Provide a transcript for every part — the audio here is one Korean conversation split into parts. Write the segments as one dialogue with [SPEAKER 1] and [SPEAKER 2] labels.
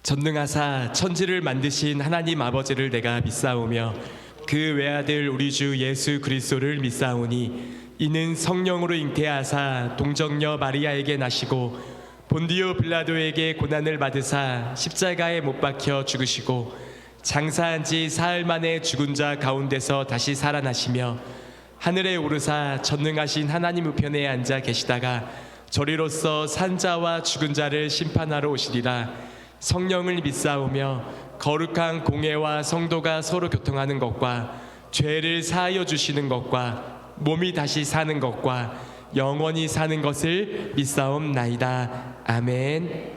[SPEAKER 1] 전능하사 천지를 만드신 하나님 아버지를 내가 믿사오며 그 외아들 우리 주 예수 그리스도를 믿사오니 이는 성령으로 잉태하사 동정녀 마리아에게 나시고 본디오 빌라도에게 고난을 받으사 십자가에 못 박혀 죽으시고 장사한 지 사흘 만에 죽은 자 가운데서 다시 살아나시며 하늘에 오르사 전능하신 하나님 우편에 앉아 계시다가 저리로서 산자와 죽은 자를 심판하러 오시리라. 성령을 믿사오며 거룩한 공회와 성도가 서로 교통하는 것과 죄를 사하여 주시는 것과 몸이 다시 사는 것과 영원히 사는 것을 믿사옵나이다. 아멘.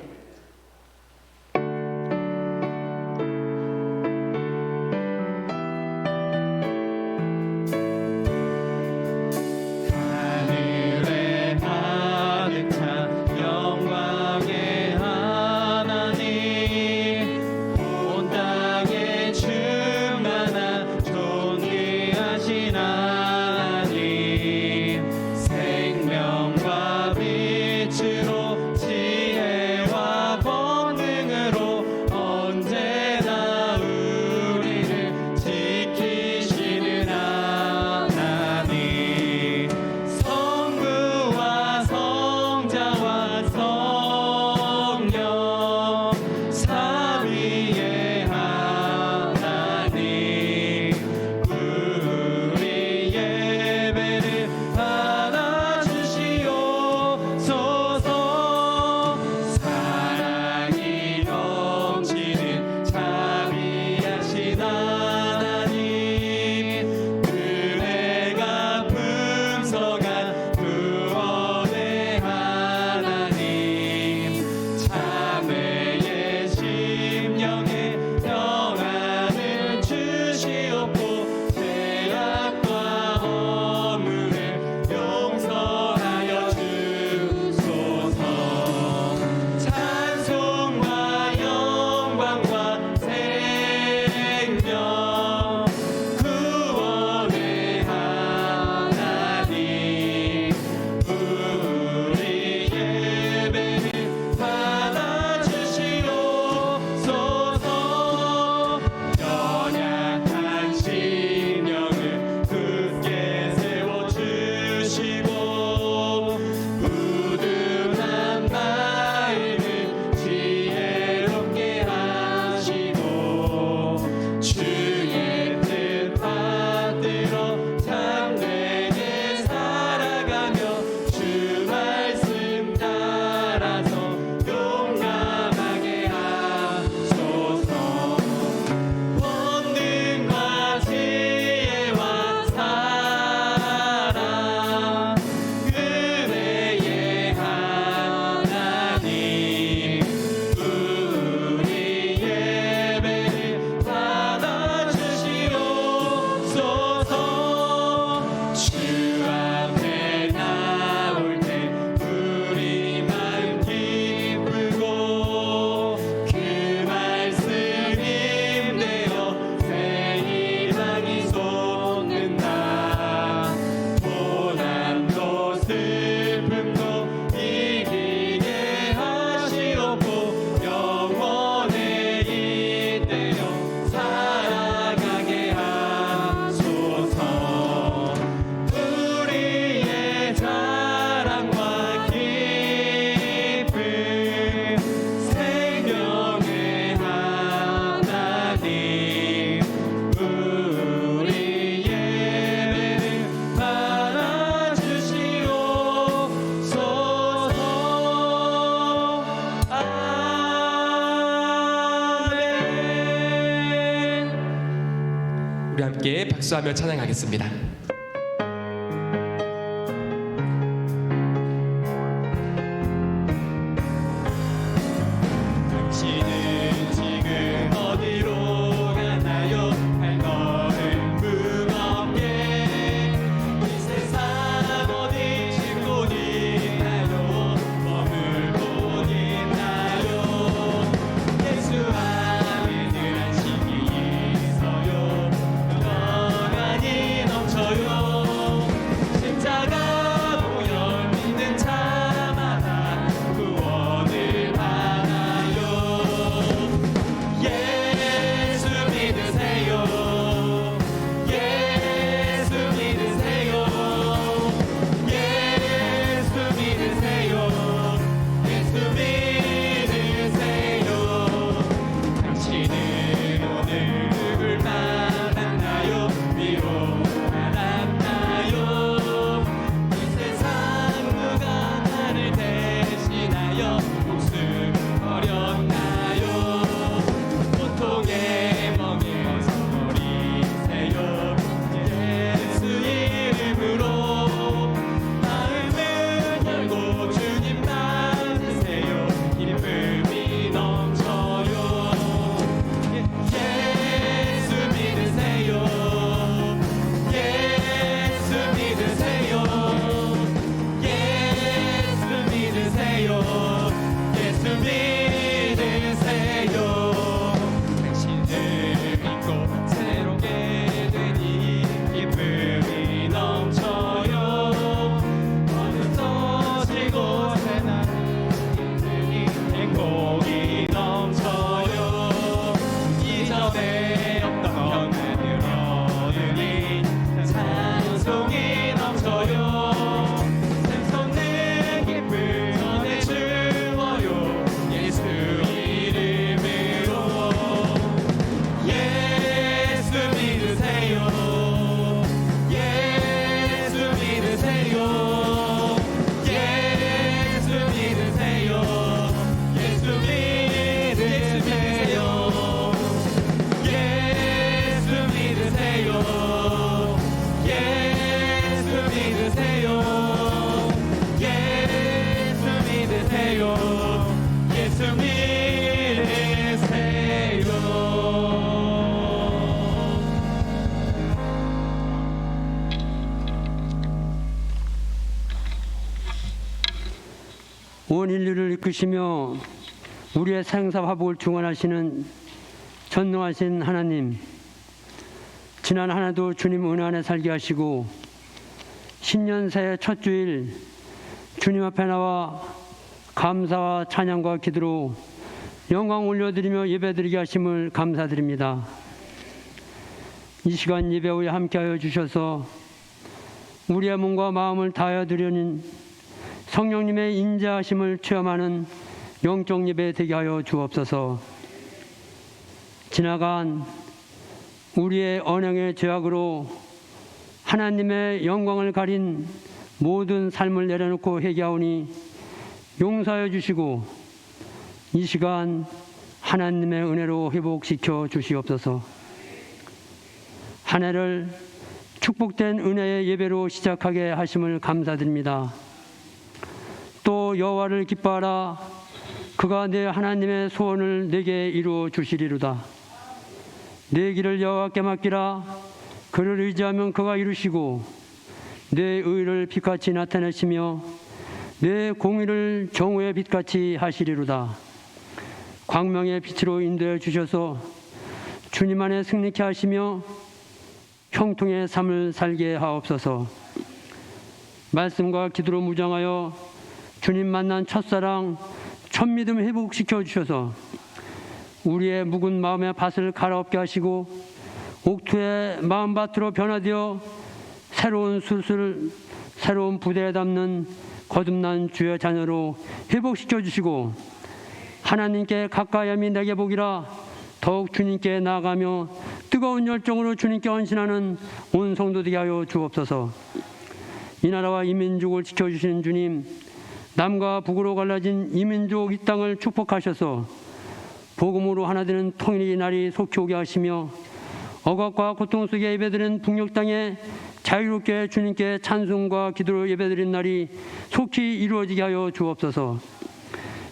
[SPEAKER 1] 우리 함께 박수하며 찬양하겠습니다.
[SPEAKER 2] 저요 온 인류를 이끄시며 우리의 생사 화복을 중원하시는 전능하신 하나님, 지난 한 해도 주님 은혜 안에 살게 하시고 신년 새해 첫 주일 주님 앞에 나와 감사와 찬양과 기도로 영광 올려드리며 예배드리게 하심을 감사드립니다. 이 시간 예배 후에 함께하여 주셔서 우리의 몸과 마음을 다하여 드리는 성령님의 인자하심을 체험하는 영적 예배 되게 하여 주옵소서. 지나간 우리의 언행의 죄악으로 하나님의 영광을 가린 모든 삶을 내려놓고 회개하오니 용서하여 주시고 이 시간 하나님의 은혜로 회복시켜 주시옵소서. 한 해를 축복된 은혜의 예배로 시작하게 하심을 감사드립니다. 또 여호와를 기뻐하라. 그가 내 하나님의 소원을 내게 이루어 주시리로다. 내 길을 여호와께 맡기라. 그를 의지하면 그가 이루시고 내 의를 빛같이 나타내시며 내 공의를 정오의 빛같이 하시리로다. 광명의 빛으로 인도해 주셔서 주님 안에 승리케 하시며 형통의 삶을 살게 하옵소서. 말씀과 기도로 무장하여 주님 만난 첫사랑 첫믿음 회복시켜 주셔서 우리의 묵은 마음의 밭을 갈아엎게 하시고 옥토의 마음밭으로 변화되어 새로운 숯을 새로운 부대에 담는 거듭난 주의 자녀로 회복시켜 주시고 하나님께 가까이 함이 내게 복이라. 더욱 주님께 나아가며 뜨거운 열정으로 주님께 헌신하는 온 성도 되게 하여 주옵소서. 이 나라와 이 민족을 지켜주시는 주님, 남과 북으로 갈라진 이 민족 이 땅을 축복하셔서 복음으로 하나 되는 통일의 날이 속히 오게 하시며 억압과 고통 속에 예배드리는 북녘 땅에 자유롭게 주님께 찬송과 기도로 예배드리는 날이 속히 이루어지게 하여 주옵소서.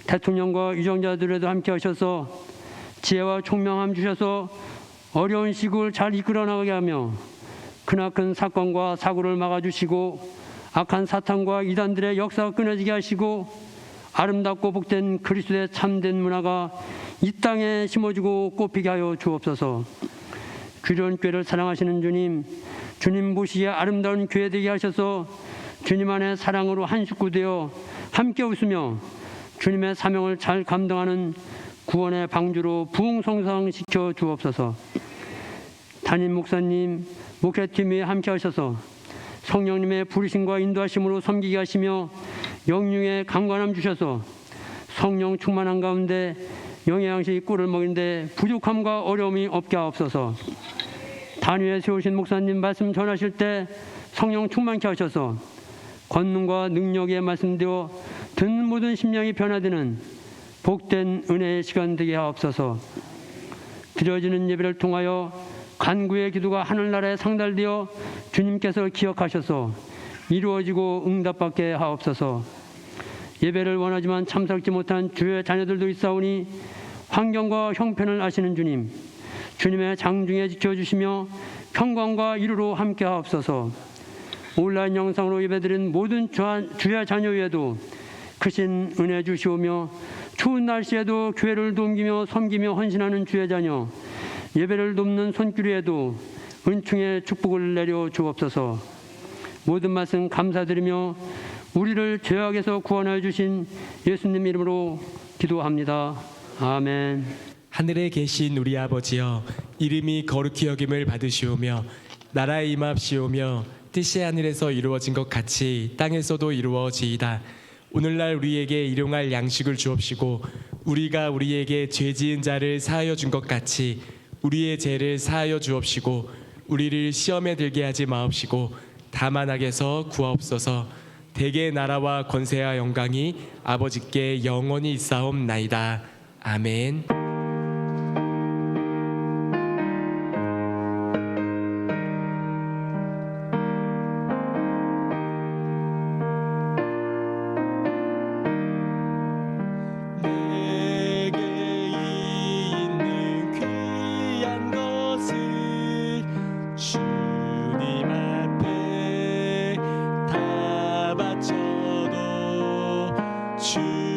[SPEAKER 2] 대통령과 유정자들에도 함께 하셔서 지혜와 총명함 주셔서 어려운 시국을 잘 이끌어 나가게 하며 크나큰 사건과 사고를 막아주시고 악한 사탄과 이단들의 역사가 끊어지게 하시고 아름답고 복된 그리스도의 참된 문화가 이 땅에 심어지고 꽃피게 하여 주옵소서. 귀려운 교회를 사랑하시는 주님, 주님 보시기에 아름다운 교회 되게 하셔서 주님 안에 사랑으로 한 식구 되어 함께 웃으며 주님의 사명을 잘 감당하는 구원의 방주로 부흥성장시켜 주옵소서. 담임 목사님, 목회팀에 함께 하셔서 성령님의 부르심과 인도하심으로 섬기게 하시며 영육의 강관함 주셔서 성령 충만한 가운데 영의 양식 꿀을 먹이는데 부족함과 어려움이 없게 하옵소서. 단위에 세우신 목사님 말씀 전하실 때 성령 충만케 하셔서 권능과 능력의 말씀되어 듣는 모든 심령이 변화되는 복된 은혜의 시간 되게 하옵소서. 드려지는 예배를 통하여 간구의 기도가 하늘나라에 상달되어 주님께서 기억하셔서 이루어지고 응답받게 하옵소서. 예배를 원하지만 참석지 못한 주의 자녀들도 있사오니 환경과 형편을 아시는 주님, 주님의 장중에 지켜주시며 평강과 이루로 함께 하옵소서. 온라인 영상으로 예배드린 모든 주의 자녀 외에도 크신 은혜 주시오며 추운 날씨에도 교회를 돕기며 섬기며 헌신하는 주의 자녀, 예배를 돕는 손길에도 은총의 축복을 내려 주옵소서. 모든 말씀 감사드리며 우리를 죄악에서 구원하여 주신 예수님 이름으로 기도합니다. 아멘.
[SPEAKER 1] 하늘에 계신 우리 아버지여, 이름이 거룩히 여김을 받으시오며 나라에 임합시오며 뜻이 하늘에서 이루어진 것 같이 땅에서도 이루어지이다. 오늘날 우리에게 일용할 양식을 주옵시고 우리가 우리에게 죄 지은 자를 사하여 준 것 같이 우리의 죄를 사하여 주옵시고 우리를 시험에 들게 하지 마옵시고 다만 악에서 구하옵소서. 대개 나라와 권세와 영광이 아버지께 영원히 있사옵나이다. 아멘.
[SPEAKER 3] 주님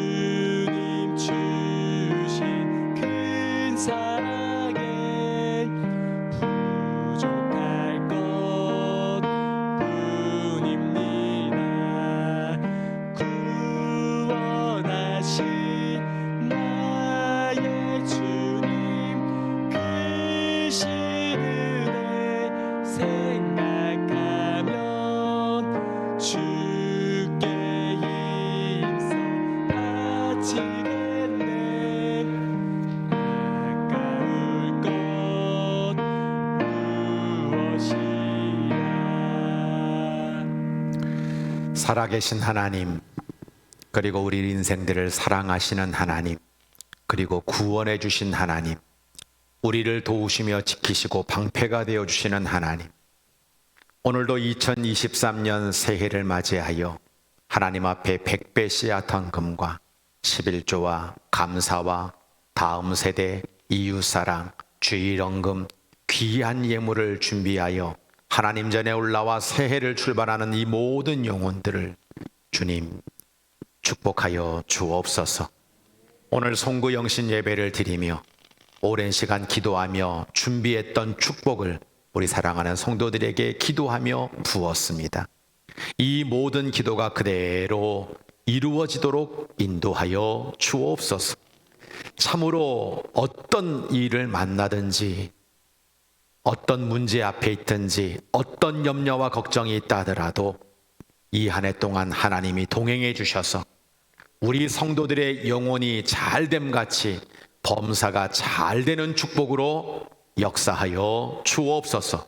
[SPEAKER 3] 살아계신 하나님, 그리고 우리 인생들을 사랑하시는 하나님, 그리고 구원해 주신 하나님, 우리를 도우시며 지키시고 방패가 되어 주시는 하나님, 오늘도 2023년 새해를 맞이하여 하나님 앞에 100배 씨앗한 금과 11조와 감사와 다음 세대, 이웃사랑, 주일언금, 귀한 예물을 준비하여 하나님 전에 올라와 새해를 출발하는 이 모든 영혼들을 주님 축복하여 주옵소서. 오늘 송구 영신 예배를 드리며 오랜 시간 기도하며 준비했던 축복을 우리 사랑하는 성도들에게 기도하며 부었습니다. 이 모든 기도가 그대로 이루어지도록 인도하여 주옵소서. 참으로 어떤 일을 만나든지, 어떤 문제 앞에 있든지, 어떤 염려와 걱정이 있다 하더라도 이 한 해 동안 하나님이 동행해 주셔서 우리 성도들의 영혼이 잘됨 같이 범사가 잘 되는 축복으로 역사하여 주옵소서.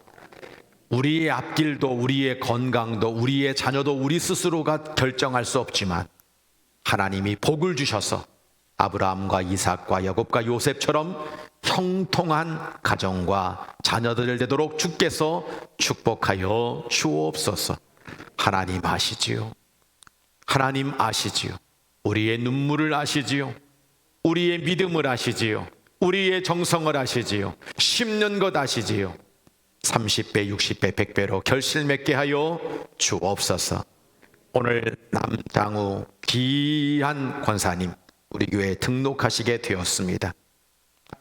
[SPEAKER 3] 우리의 앞길도, 우리의 건강도, 우리의 자녀도 우리 스스로가 결정할 수 없지만 하나님이 복을 주셔서 아브라함과 이삭과 야곱과 요셉처럼 형통한 가정과 자녀들을 되도록 주께서 축복하여 주옵소서. 하나님 아시지요. 하나님 아시지요. 우리의 눈물을 아시지요. 우리의 믿음을 아시지요. 우리의 정성을 아시지요. 심는 것 아시지요. 30배, 60배, 100배로 결실 맺게 하여 주옵소서. 오늘 남장우 귀한 권사님 우리 교회에 등록하시게 되었습니다.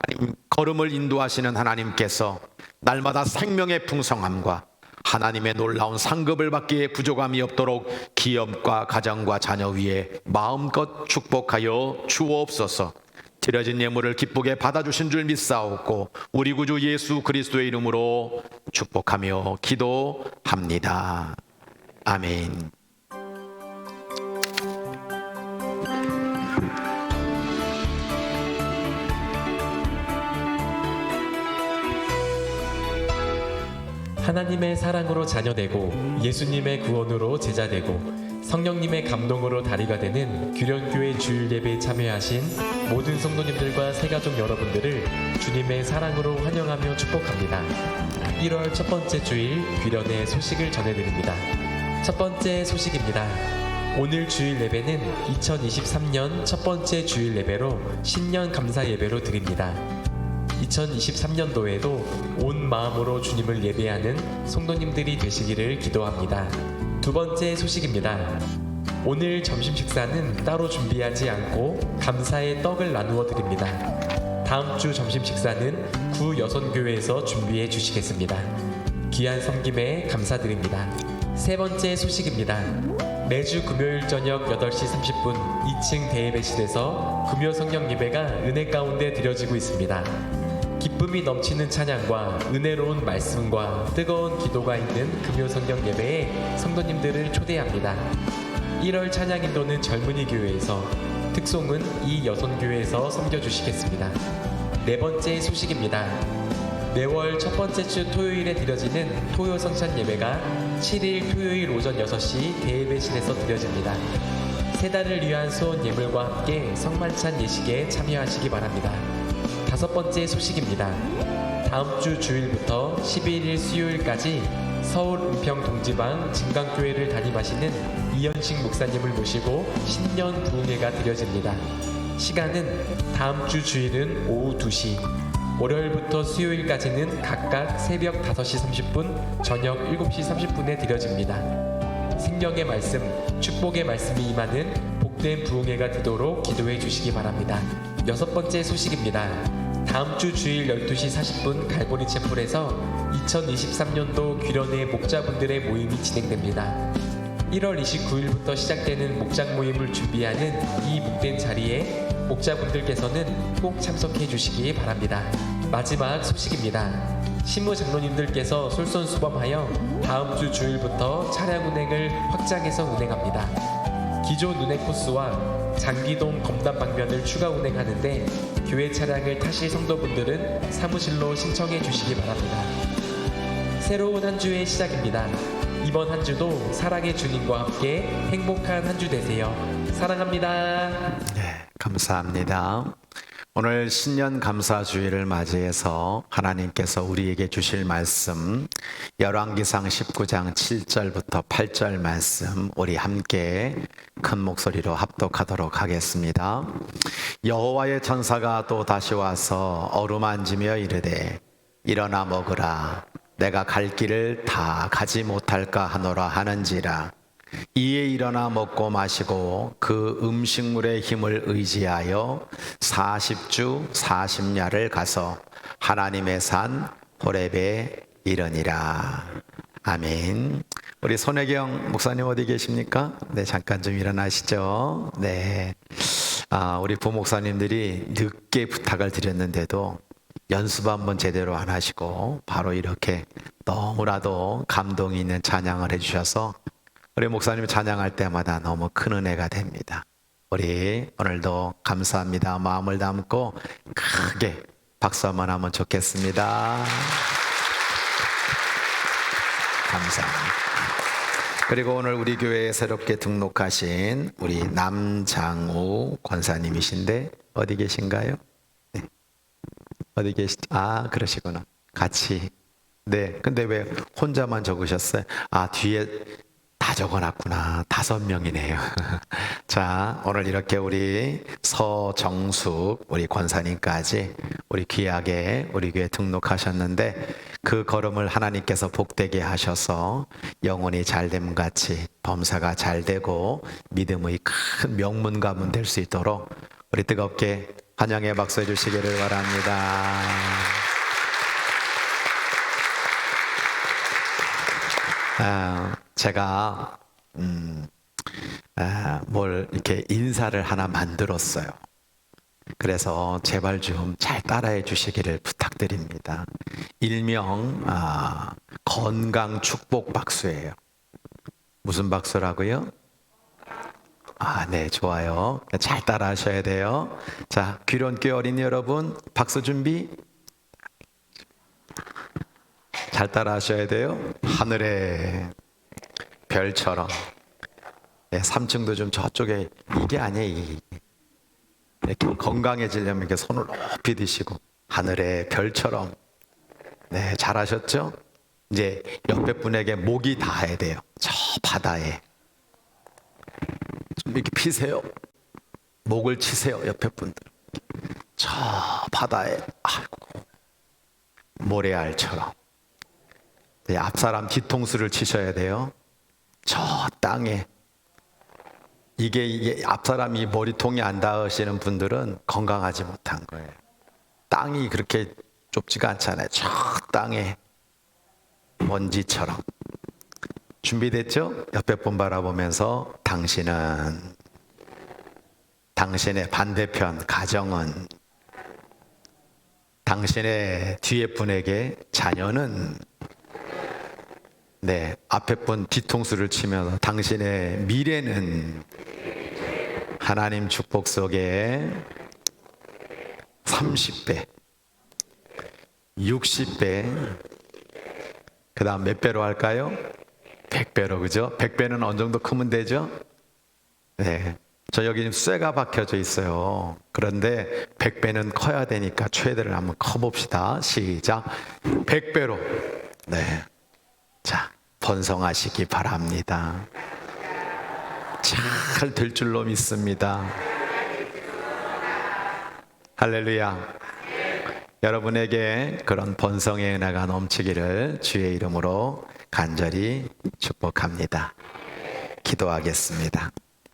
[SPEAKER 3] 하나님 걸음을 인도하시는 하나님께서 날마다 생명의 풍성함과 하나님의 놀라운 상급을 받기에 부족함이 없도록 기업과 가정과 자녀 위에 마음껏 축복하여 주옵소서. 드려진 예물을 기쁘게 받아주신 줄 믿사옵고 우리 구주 예수 그리스도의 이름으로 축복하며 기도합니다. 아멘.
[SPEAKER 1] 하나님의 사랑으로 자녀되고 예수님의 구원으로 제자되고 성령님의 감동으로 다리가 되는 규련교회 주일 예배에 참여하신 모든 성도님들과 새가족 여러분들을 주님의 사랑으로 환영하며 축복합니다. 1월 첫 번째 주일 규련의 소식을 전해드립니다. 첫 번째 소식입니다. 오늘 주일 예배는 2023년 첫 번째 주일 예배로 신년 감사 예배로 드립니다. 2023년도에도 온 마음으로 주님을 예배하는 성도님들이 되시기를 기도합니다. 두 번째 소식입니다. 오늘 점심 식사는 따로 준비하지 않고 감사의 떡을 나누어 드립니다. 다음 주 점심 식사는 구 여선교회에서 준비해 주시겠습니다. 귀한 섬김에 감사드립니다. 세 번째 소식입니다. 매주 금요일 저녁 8시 30분 2층 대예배실에서 금요 성령 예배가 은혜 가운데 드려지고 있습니다. 기쁨이 넘치는 찬양과 은혜로운 말씀과 뜨거운 기도가 있는 금요 성령 예배에 성도님들을 초대합니다. 1월 찬양 인도는 젊은이 교회에서, 특송은 이 여선교회에서 섬겨주시겠습니다. 네 번째 소식입니다. 매월 첫 번째 주 토요일에 드려지는 토요 성찬 예배가 7일 토요일 오전 6시 대예배실에서 드려집니다. 세 달을 위한 소원 예물과 함께 성만찬 예식에 참여하시기 바랍니다. 다섯 번째 소식입니다. 다음 주 주일부터 11일 수요일까지 서울 은평 동지방 진강교회를 담임하시는 이현식 목사님을 모시고 신년 부흥회가 드려집니다. 시간은 다음 주 주일은 오후 2시, 월요일부터 수요일까지는 각각 새벽 5시 30분, 저녁 7시 30분에 드려집니다. 생명의 말씀, 축복의 말씀이 임하는 복된 부흥회가 되도록 기도해 주시기 바랍니다. 여섯 번째 소식입니다. 다음 주 주일 12시 40분 갈보리 채플에서 2023년도 규련의 목자분들의 모임이 진행됩니다. 1월 29일부터 시작되는 목장 모임을 준비하는 이 묵된 자리에 목자분들께서는 꼭 참석해 주시기 바랍니다. 마지막 소식입니다. 신무 장로님들께서 솔선수범하여 다음 주 주일부터 차량 운행을 확장해서 운행합니다. 기존 운행 코스와 장기동 검단 방면을 추가 운행하는데 교회 차량을 타실 성도분들은 사무실로 신청해 주시기 바랍니다. 새로운 한 주의 시작입니다. 이번 한 주도 사랑의 주님과 함께 행복한 한 주 되세요. 사랑합니다.
[SPEAKER 3] 네, 감사합니다. 오늘 신년 감사주일을 맞이해서 하나님께서 우리에게 주실 말씀 열왕기상 19장 7절부터 8절 말씀 우리 함께 큰 목소리로 합독하도록 하겠습니다. 여호와의 천사가 또 다시 와서 어루만지며 이르되 일어나 먹으라 내가 갈 길을 다 가지 못할까 하노라 하는지라. 이에 일어나 먹고 마시고 그 음식물의 힘을 의지하여 40주 40야를 가서 하나님의 산 호렙에 이르니라. 아멘. 우리 손혜경 목사님 어디 계십니까? 네, 잠깐 좀 일어나시죠. 네. 우리 부목사님들이 늦게 부탁을 드렸는데도 연습 한번 제대로 안 하시고 바로 이렇게 너무나도 감동이 있는 찬양을 해주셔서 우리 목사님 찬양할 때마다 너무 큰 은혜가 됩니다. 우리 오늘도 감사합니다 마음을 담고 크게 박수 한번 하면 좋겠습니다. 감사합니다. 그리고 오늘 우리 교회에 새롭게 등록하신 우리 남장우 권사님이신데 어디 계신가요? 네. 어디 그러시구나. 같이. 네. 근데 왜 혼자만 적으셨어요? 뒤에 다 적어놨구나. 5명이네요. 자, 오늘 이렇게 우리 서정숙 우리 권사님까지 우리 귀하게 우리 교회 등록하셨는데 그 걸음을 하나님께서 복되게 하셔서 영혼이 잘됨 같이 범사가 잘 되고 믿음의 큰 명문 가문 될 수 있도록 우리 뜨겁게 환영의 박수 해주시기를 바랍니다. 제가 뭘 이렇게 인사를 하나 만들었어요. 그래서 제발 좀 잘 따라해 주시기를 부탁드립니다. 일명 건강 축복 박수예요. 무슨 박수라고요? 네, 좋아요. 잘 따라 하셔야 돼요. 자, 귀론교 어린이 여러분, 박수 준비. 잘 따라 하셔야 돼요. 하늘의 별처럼. 네, 3층도 좀 저쪽에 이게 아니에요. 이렇게 건강해지려면 이렇게 손을 높이 드시고 하늘의 별처럼. 네, 잘하셨죠? 이제 옆에 분에게 목이 닿아야 돼요. 저 바다에 좀 이렇게 피세요. 목을 치세요. 옆에 분들. 저 바다에 모래알처럼. 네, 앞사람 뒤통수를 치셔야 돼요. 저 땅에. 이게 앞사람이 머리통이 안 닿으시는 분들은 건강하지 못한 거예요. 땅이 그렇게 좁지가 않잖아요. 저 땅에 먼지처럼. 준비됐죠? 옆에 분 바라보면서 당신은, 당신의 반대편 가정은, 당신의 뒤에 분에게 자녀는, 네, 앞에 분 뒤통수를 치면서 당신의 미래는 하나님 축복 속에 30배, 60배, 그 다음 몇 배로 할까요? 100배로, 그죠? 100배는 어느 정도 크면 되죠? 네. 저 여기 쇠가 박혀져 있어요. 그런데 100배는 커야 되니까 최대를 한번 커봅시다. 시작. 100배로. 네. 자, 번성하시기 바랍니다. 잘 될 줄로 믿습니다. 할렐루야. 여러분에게 그런 번성의 은혜가 넘치기를 주의 이름으로 간절히 축복합니다. 기도하겠습니다.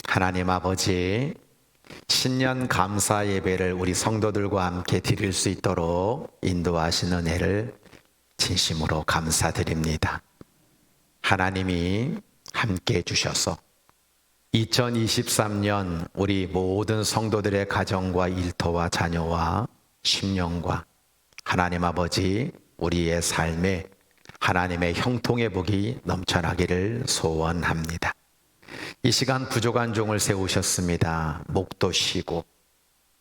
[SPEAKER 3] 하나님 아버지, 신년 감사 예배를 우리 성도들과 함께 드릴 수 있도록 인도하시는 은혜를 진심으로 감사드립니다. 하나님이 함께 해주셔서 2023년 우리 모든 성도들의 가정과 일터와 자녀와 심령과 하나님 아버지 우리의 삶에 하나님의 형통의 복이 넘쳐나기를 소원합니다. 이 시간 부족한 종을 세우셨습니다. 목도 쉬고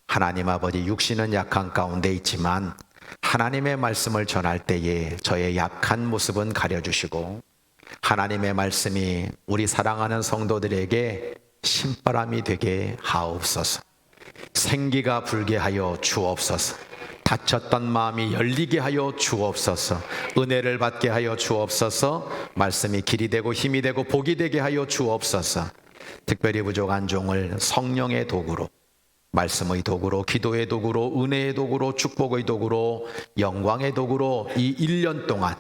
[SPEAKER 3] 하나님 아버지 육신은 약한 가운데 있지만 하나님의 말씀을 전할 때에 저의 약한 모습은 가려주시고 하나님의 말씀이 우리 사랑하는 성도들에게 신바람이 되게 하옵소서. 생기가 불게 하여 주옵소서. 닫혔던 마음이 열리게 하여 주옵소서. 은혜를 받게 하여 주옵소서. 말씀이 길이 되고 힘이 되고 복이 되게 하여 주옵소서. 특별히 부족한 종을 성령의 도구로, 말씀의 도구로, 기도의 도구로, 은혜의 도구로, 축복의 도구로, 영광의 도구로 이 1년 동안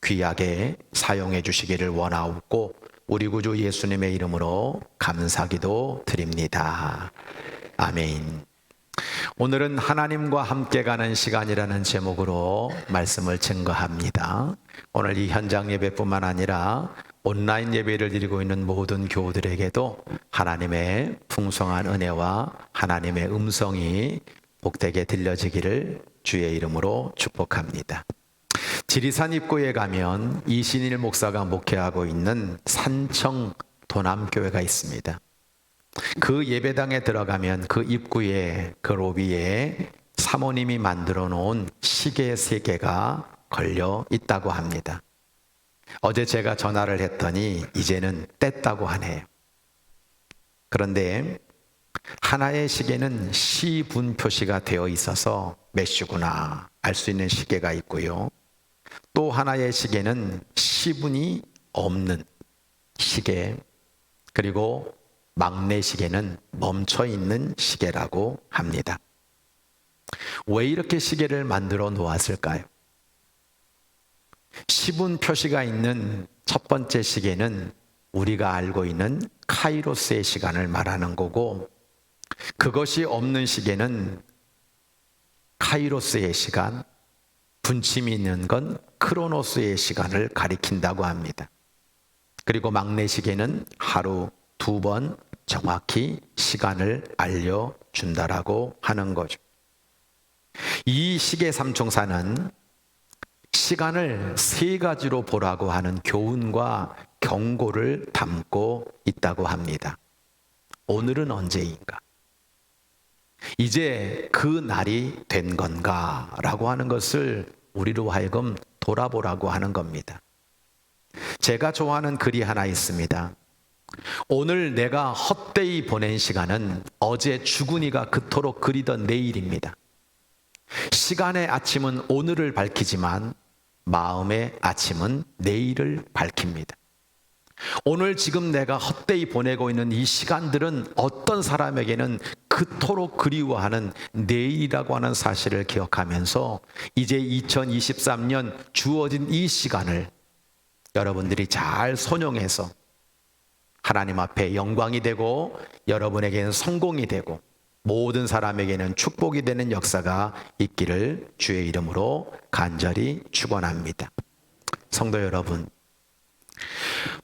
[SPEAKER 3] 귀하게 사용해 주시기를 원하옵고 우리 구주 예수님의 이름으로 감사기도 드립니다. 아멘. 오늘은 하나님과 함께 가는 시간이라는 제목으로 말씀을 증거합니다. 오늘 이 현장 예배뿐만 아니라 온라인 예배를 드리고 있는 모든 교우들에게도 하나님의 풍성한 은혜와 하나님의 음성이 복되게 들려지기를 주의 이름으로 축복합니다. 지리산 입구에 가면 이신일 목사가 목회하고 있는 산청 도남교회가 있습니다. 그 예배당에 들어가면 그 입구에, 그 로비에 사모님이 만들어 놓은 시계 3개가 걸려 있다고 합니다. 어제 제가 전화를 했더니 이제는 뗐다고 하네요. 그런데 하나의 시계는 시분 표시가 되어 있어서 몇 시구나 알 수 있는 시계가 있고요. 또 하나의 시계는 시분이 없는 시계, 그리고 막내 시계는 멈춰 있는 시계라고 합니다. 왜 이렇게 시계를 만들어 놓았을까요? 시분 표시가 있는 첫 번째 시계는 우리가 알고 있는 카이로스의 시간을 말하는 거고, 그것이 없는 시계는 카이로스의 시간, 분침이 있는 건 크로노스의 시간을 가리킨다고 합니다. 그리고 막내 시계는 하루 2번 정확히 시간을 알려준다라고 하는 거죠. 이 시계 삼총사는 시간을 3가지로 보라고 하는 교훈과 경고를 담고 있다고 합니다. 오늘은 언제인가? 이제 그 날이 된 건가? 라고 하는 것을 우리로 하여금 돌아보라고 하는 겁니다. 제가 좋아하는 글이 하나 있습니다. 오늘 내가 헛되이 보낸 시간은 어제 주근이가 그토록 그리던 내일입니다. 시간의 아침은 오늘을 밝히지만 마음의 아침은 내일을 밝힙니다. 오늘 지금 내가 헛되이 보내고 있는 이 시간들은 어떤 사람에게는 그토록 그리워하는 내일이라고 하는 사실을 기억하면서 이제 2023년 주어진 이 시간을 여러분들이 잘 선용해서 하나님 앞에 영광이 되고 여러분에게는 성공이 되고 모든 사람에게는 축복이 되는 역사가 있기를 주의 이름으로 간절히 축원합니다. 성도 여러분,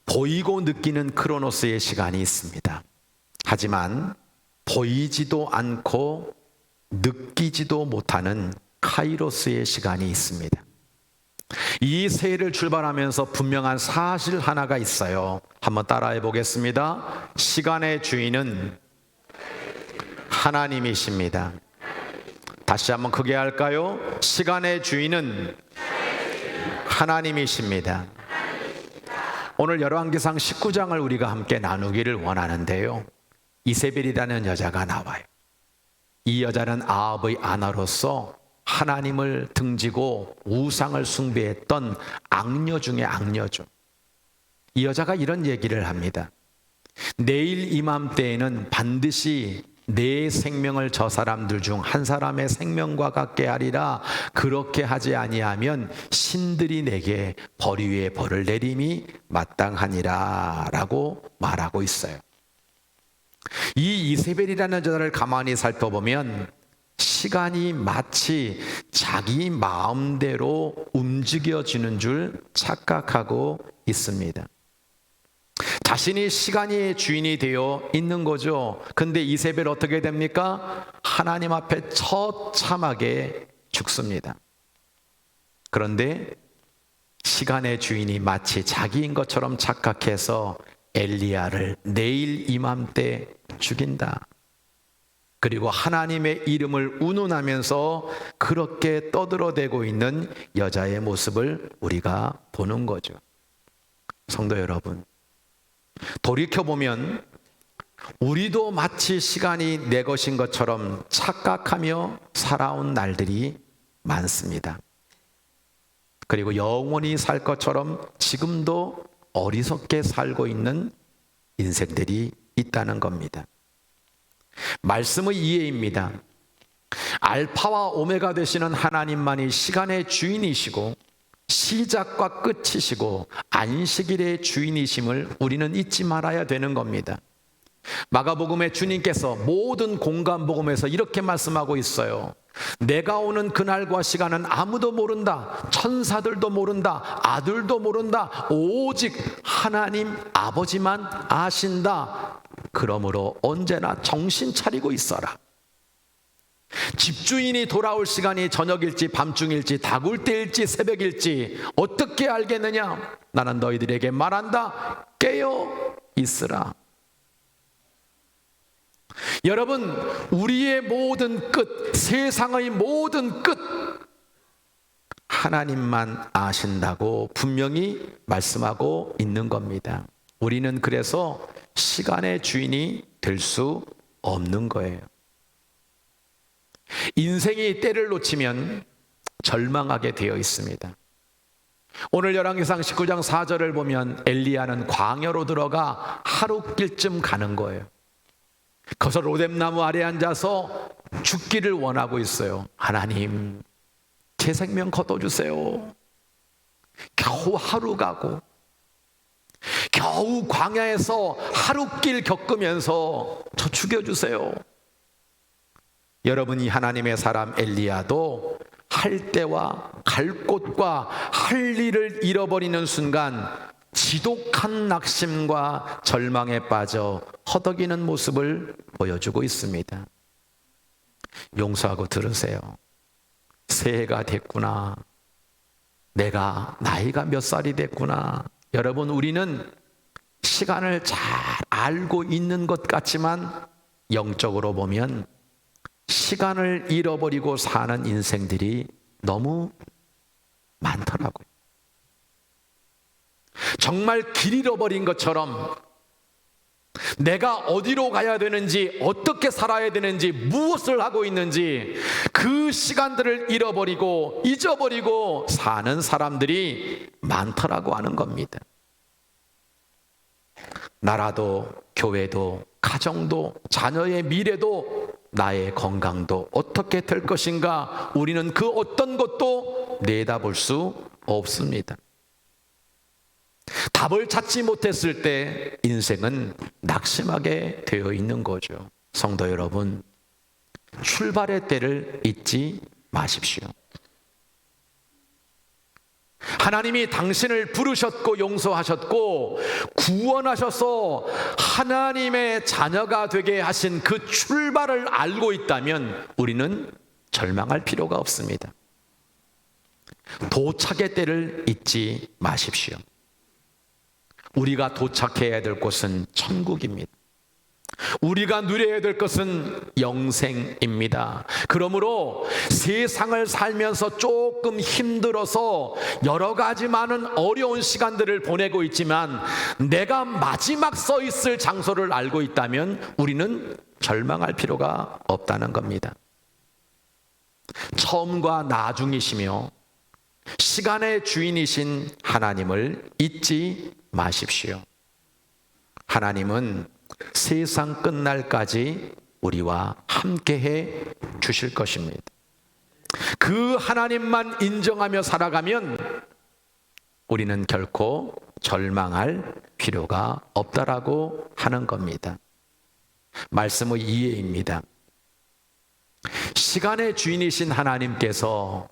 [SPEAKER 3] 보이고 느끼는 크로노스의 시간이 있습니다. 하지만 보이지도 않고 느끼지도 못하는 카이로스의 시간이 있습니다. 이 새해를 출발하면서 분명한 사실 하나가 있어요. 한번 따라해 보겠습니다. 시간의 주인은 하나님이십니다. 다시 한번 크게 할까요? 시간의 주인은 하나님이십니다. 오늘 열왕기상 19장을 우리가 함께 나누기를 원하는데요, 이세벨이라는 여자가 나와요. 이 여자는 아합의 아내로서 하나님을 등지고 우상을 숭배했던 악녀 중에 악녀죠. 이 여자가 이런 얘기를 합니다. 내일 이맘때에는 반드시 내 생명을 저 사람들 중 한 사람의 생명과 같게 하리라. 그렇게 하지 아니하면 신들이 내게 벌 위에 벌을 내림이 마땅하니라 라고 말하고 있어요. 이 이세벨이라는 여자를 가만히 살펴보면 시간이 마치 자기 마음대로 움직여지는 줄 착각하고 있습니다. 자신이 시간의 주인이 되어 있는 거죠. 근데 이세벨 어떻게 됩니까? 하나님 앞에 처참하게 죽습니다. 그런데 시간의 주인이 마치 자기인 것처럼 착각해서 엘리야를 내일 이맘때 죽인다. 그리고 하나님의 이름을 운운하면서 그렇게 떠들어대고 있는 여자의 모습을 우리가 보는 거죠. 성도 여러분, 돌이켜보면 우리도 마치 시간이 내 것인 것처럼 착각하며 살아온 날들이 많습니다. 그리고 영원히 살 것처럼 지금도 어리석게 살고 있는 인생들이 있다는 겁니다. 말씀의 이해입니다. 알파와 오메가 되시는 하나님만이 시간의 주인이시고 시작과 끝이시고 안식일의 주인이심을 우리는 잊지 말아야 되는 겁니다. 마가복음에 주님께서 모든 공관복음에서 이렇게 말씀하고 있어요. 내가 오는 그날과 시간은 아무도 모른다. 천사들도 모른다. 아들도 모른다. 오직 하나님 아버지만 아신다. 그러므로 언제나 정신 차리고 있어라. 집주인이 돌아올 시간이 저녁일지 밤중일지 다굴 때일지 새벽일지 어떻게 알겠느냐? 나는 너희들에게 말한다. 깨어 있으라. 여러분, 우리의 모든 끝, 세상의 모든 끝 하나님만 아신다고 분명히 말씀하고 있는 겁니다. 우리는 그래서 시간의 주인이 될 수 없는 거예요. 인생이 때를 놓치면 절망하게 되어 있습니다. 오늘 열왕기상 19장 4절을 보면 엘리야는 광야로 들어가 하룻길쯤 가는 거예요. 거기서 로뎀나무 아래 앉아서 죽기를 원하고 있어요. 하나님, 제 생명 거둬주세요. 겨우 하루 가고 겨우 광야에서 하룻길 겪으면서 저 죽여주세요. 여러분이 하나님의 사람 엘리야도 할 때와 갈 곳과 할 일을 잃어버리는 순간 지독한 낙심과 절망에 빠져 허덕이는 모습을 보여주고 있습니다. 용서하고 들으세요. 새해가 됐구나. 내가 나이가 몇 살이 됐구나. 여러분, 우리는 시간을 잘 알고 있는 것 같지만 영적으로 보면 시간을 잃어버리고 사는 인생들이 너무 많더라고요. 정말 길 잃어버린 것처럼 내가 어디로 가야 되는지, 어떻게 살아야 되는지, 무엇을 하고 있는지 그 시간들을 잃어버리고 잊어버리고 사는 사람들이 많더라고 하는 겁니다. 나라도, 교회도, 가정도, 자녀의 미래도, 나의 건강도 어떻게 될 것인가, 우리는 그 어떤 것도 내다볼 수 없습니다. 답을 찾지 못했을 때 인생은 낙심하게 되어 있는 거죠. 성도 여러분, 출발의 때를 잊지 마십시오. 하나님이 당신을 부르셨고 용서하셨고 구원하셔서 하나님의 자녀가 되게 하신 그 출발을 알고 있다면 우리는 절망할 필요가 없습니다. 도착의 때를 잊지 마십시오. 우리가 도착해야 될 곳은 천국입니다. 우리가 누려야 될 것은 영생입니다. 그러므로 세상을 살면서 조금 힘들어서 여러 가지 많은 어려운 시간들을 보내고 있지만 내가 마지막 서 있을 장소를 알고 있다면 우리는 절망할 필요가 없다는 겁니다. 처음과 나중이시며 시간의 주인이신 하나님을 잊지 마십시오. 하나님은 세상 끝날까지 우리와 함께해 주실 것입니다. 그 하나님만 인정하며 살아가면 우리는 결코 절망할 필요가 없다라고 하는 겁니다. 말씀의 이해입니다. 시간의 주인이신 하나님께서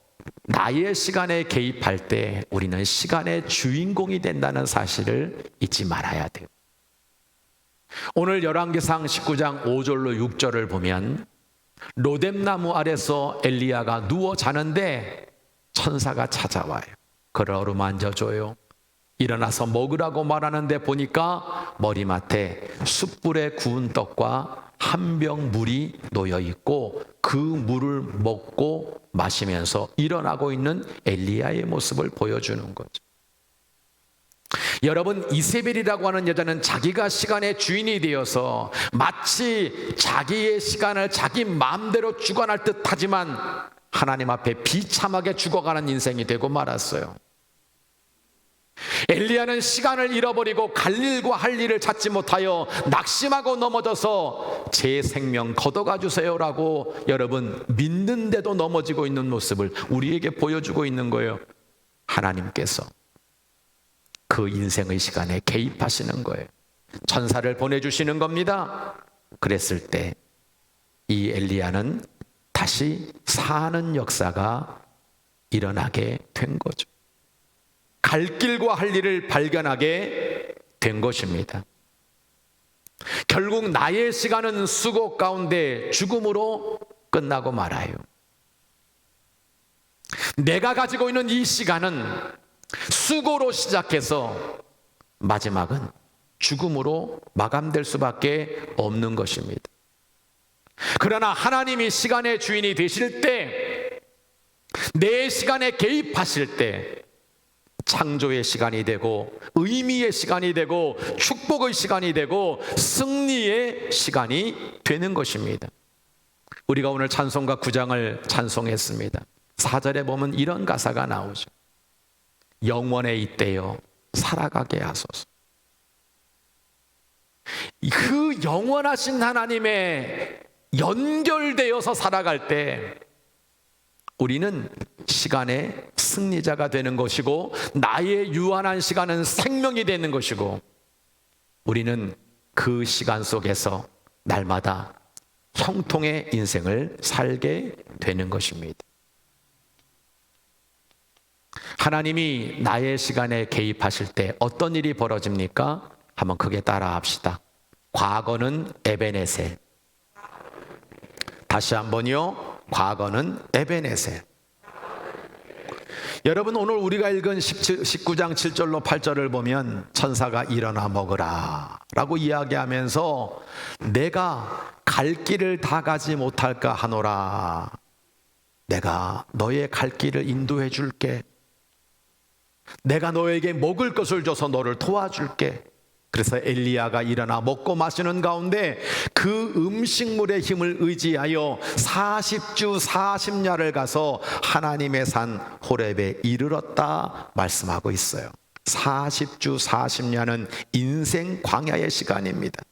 [SPEAKER 3] 나의 시간에 개입할 때 우리는 시간의 주인공이 된다는 사실을 잊지 말아야 돼요. 오늘 열왕기상 19장 5절로 6절을 보면 로뎀나무 아래서 엘리야가 누워 자는데 천사가 찾아와요. 그를 어루만져줘요. 일어나서 먹으라고 말하는데 보니까 머리맡에 숯불에 구운 떡과 한 병 물이 놓여 있고 그 물을 먹고 마시면서 일어나고 있는 엘리야의 모습을 보여주는 거죠. 여러분, 이세벨이라고 하는 여자는 자기가 시간의 주인이 되어서 마치 자기의 시간을 자기 마음대로 주관할 듯 하지만 하나님 앞에 비참하게 죽어가는 인생이 되고 말았어요. 엘리야는 시간을 잃어버리고 갈 일과 할 일을 찾지 못하여 낙심하고 넘어져서 제 생명 걷어가 주세요라고 여러분 믿는데도 넘어지고 있는 모습을 우리에게 보여주고 있는 거예요. 하나님께서 그 인생의 시간에 개입하시는 거예요. 천사를 보내주시는 겁니다. 그랬을 때 이 엘리야는 다시 사는 역사가 일어나게 된 거죠. 갈 길과 할 일을 발견하게 된 것입니다. 결국 나의 시간은 수고 가운데 죽음으로 끝나고 말아요. 내가 가지고 있는 이 시간은 수고로 시작해서 마지막은 죽음으로 마감될 수밖에 없는 것입니다. 그러나 하나님이 시간의 주인이 되실 때, 내 시간에 개입하실 때 창조의 시간이 되고 의미의 시간이 되고 축복의 시간이 되고 승리의 시간이 되는 것입니다. 우리가 오늘 찬송가 9장을 찬송했습니다. 4절에 보면 이런 가사가 나오죠. 영원에 있대요 살아가게 하소서. 그 영원하신 하나님의 연결되어서 살아갈 때 우리는 시간의 승리자가 되는 것이고, 나의 유한한 시간은 생명이 되는 것이고, 우리는 그 시간 속에서 날마다 형통의 인생을 살게 되는 것입니다. 하나님이 나의 시간에 개입하실 때 어떤 일이 벌어집니까? 한번 크게 따라 합시다. 과거는 에베네셀. 다시 한번요. 과거는 에베네셀. 여러분, 오늘 우리가 읽은 19장 7절로 8절을 보면 천사가 일어나 먹으라 라고 이야기하면서 내가 갈 길을 다 가지 못할까 하노라. 내가 너의 갈 길을 인도해 줄게. 내가 너에게 먹을 것을 줘서 너를 도와줄게. 그래서 엘리야가 일어나 먹고 마시는 가운데 그 음식물의 힘을 의지하여 40주 40야를 가서 하나님의 산 호렙에 이르렀다 말씀하고 있어요. 40주 40야는 인생 광야의 시간입니다.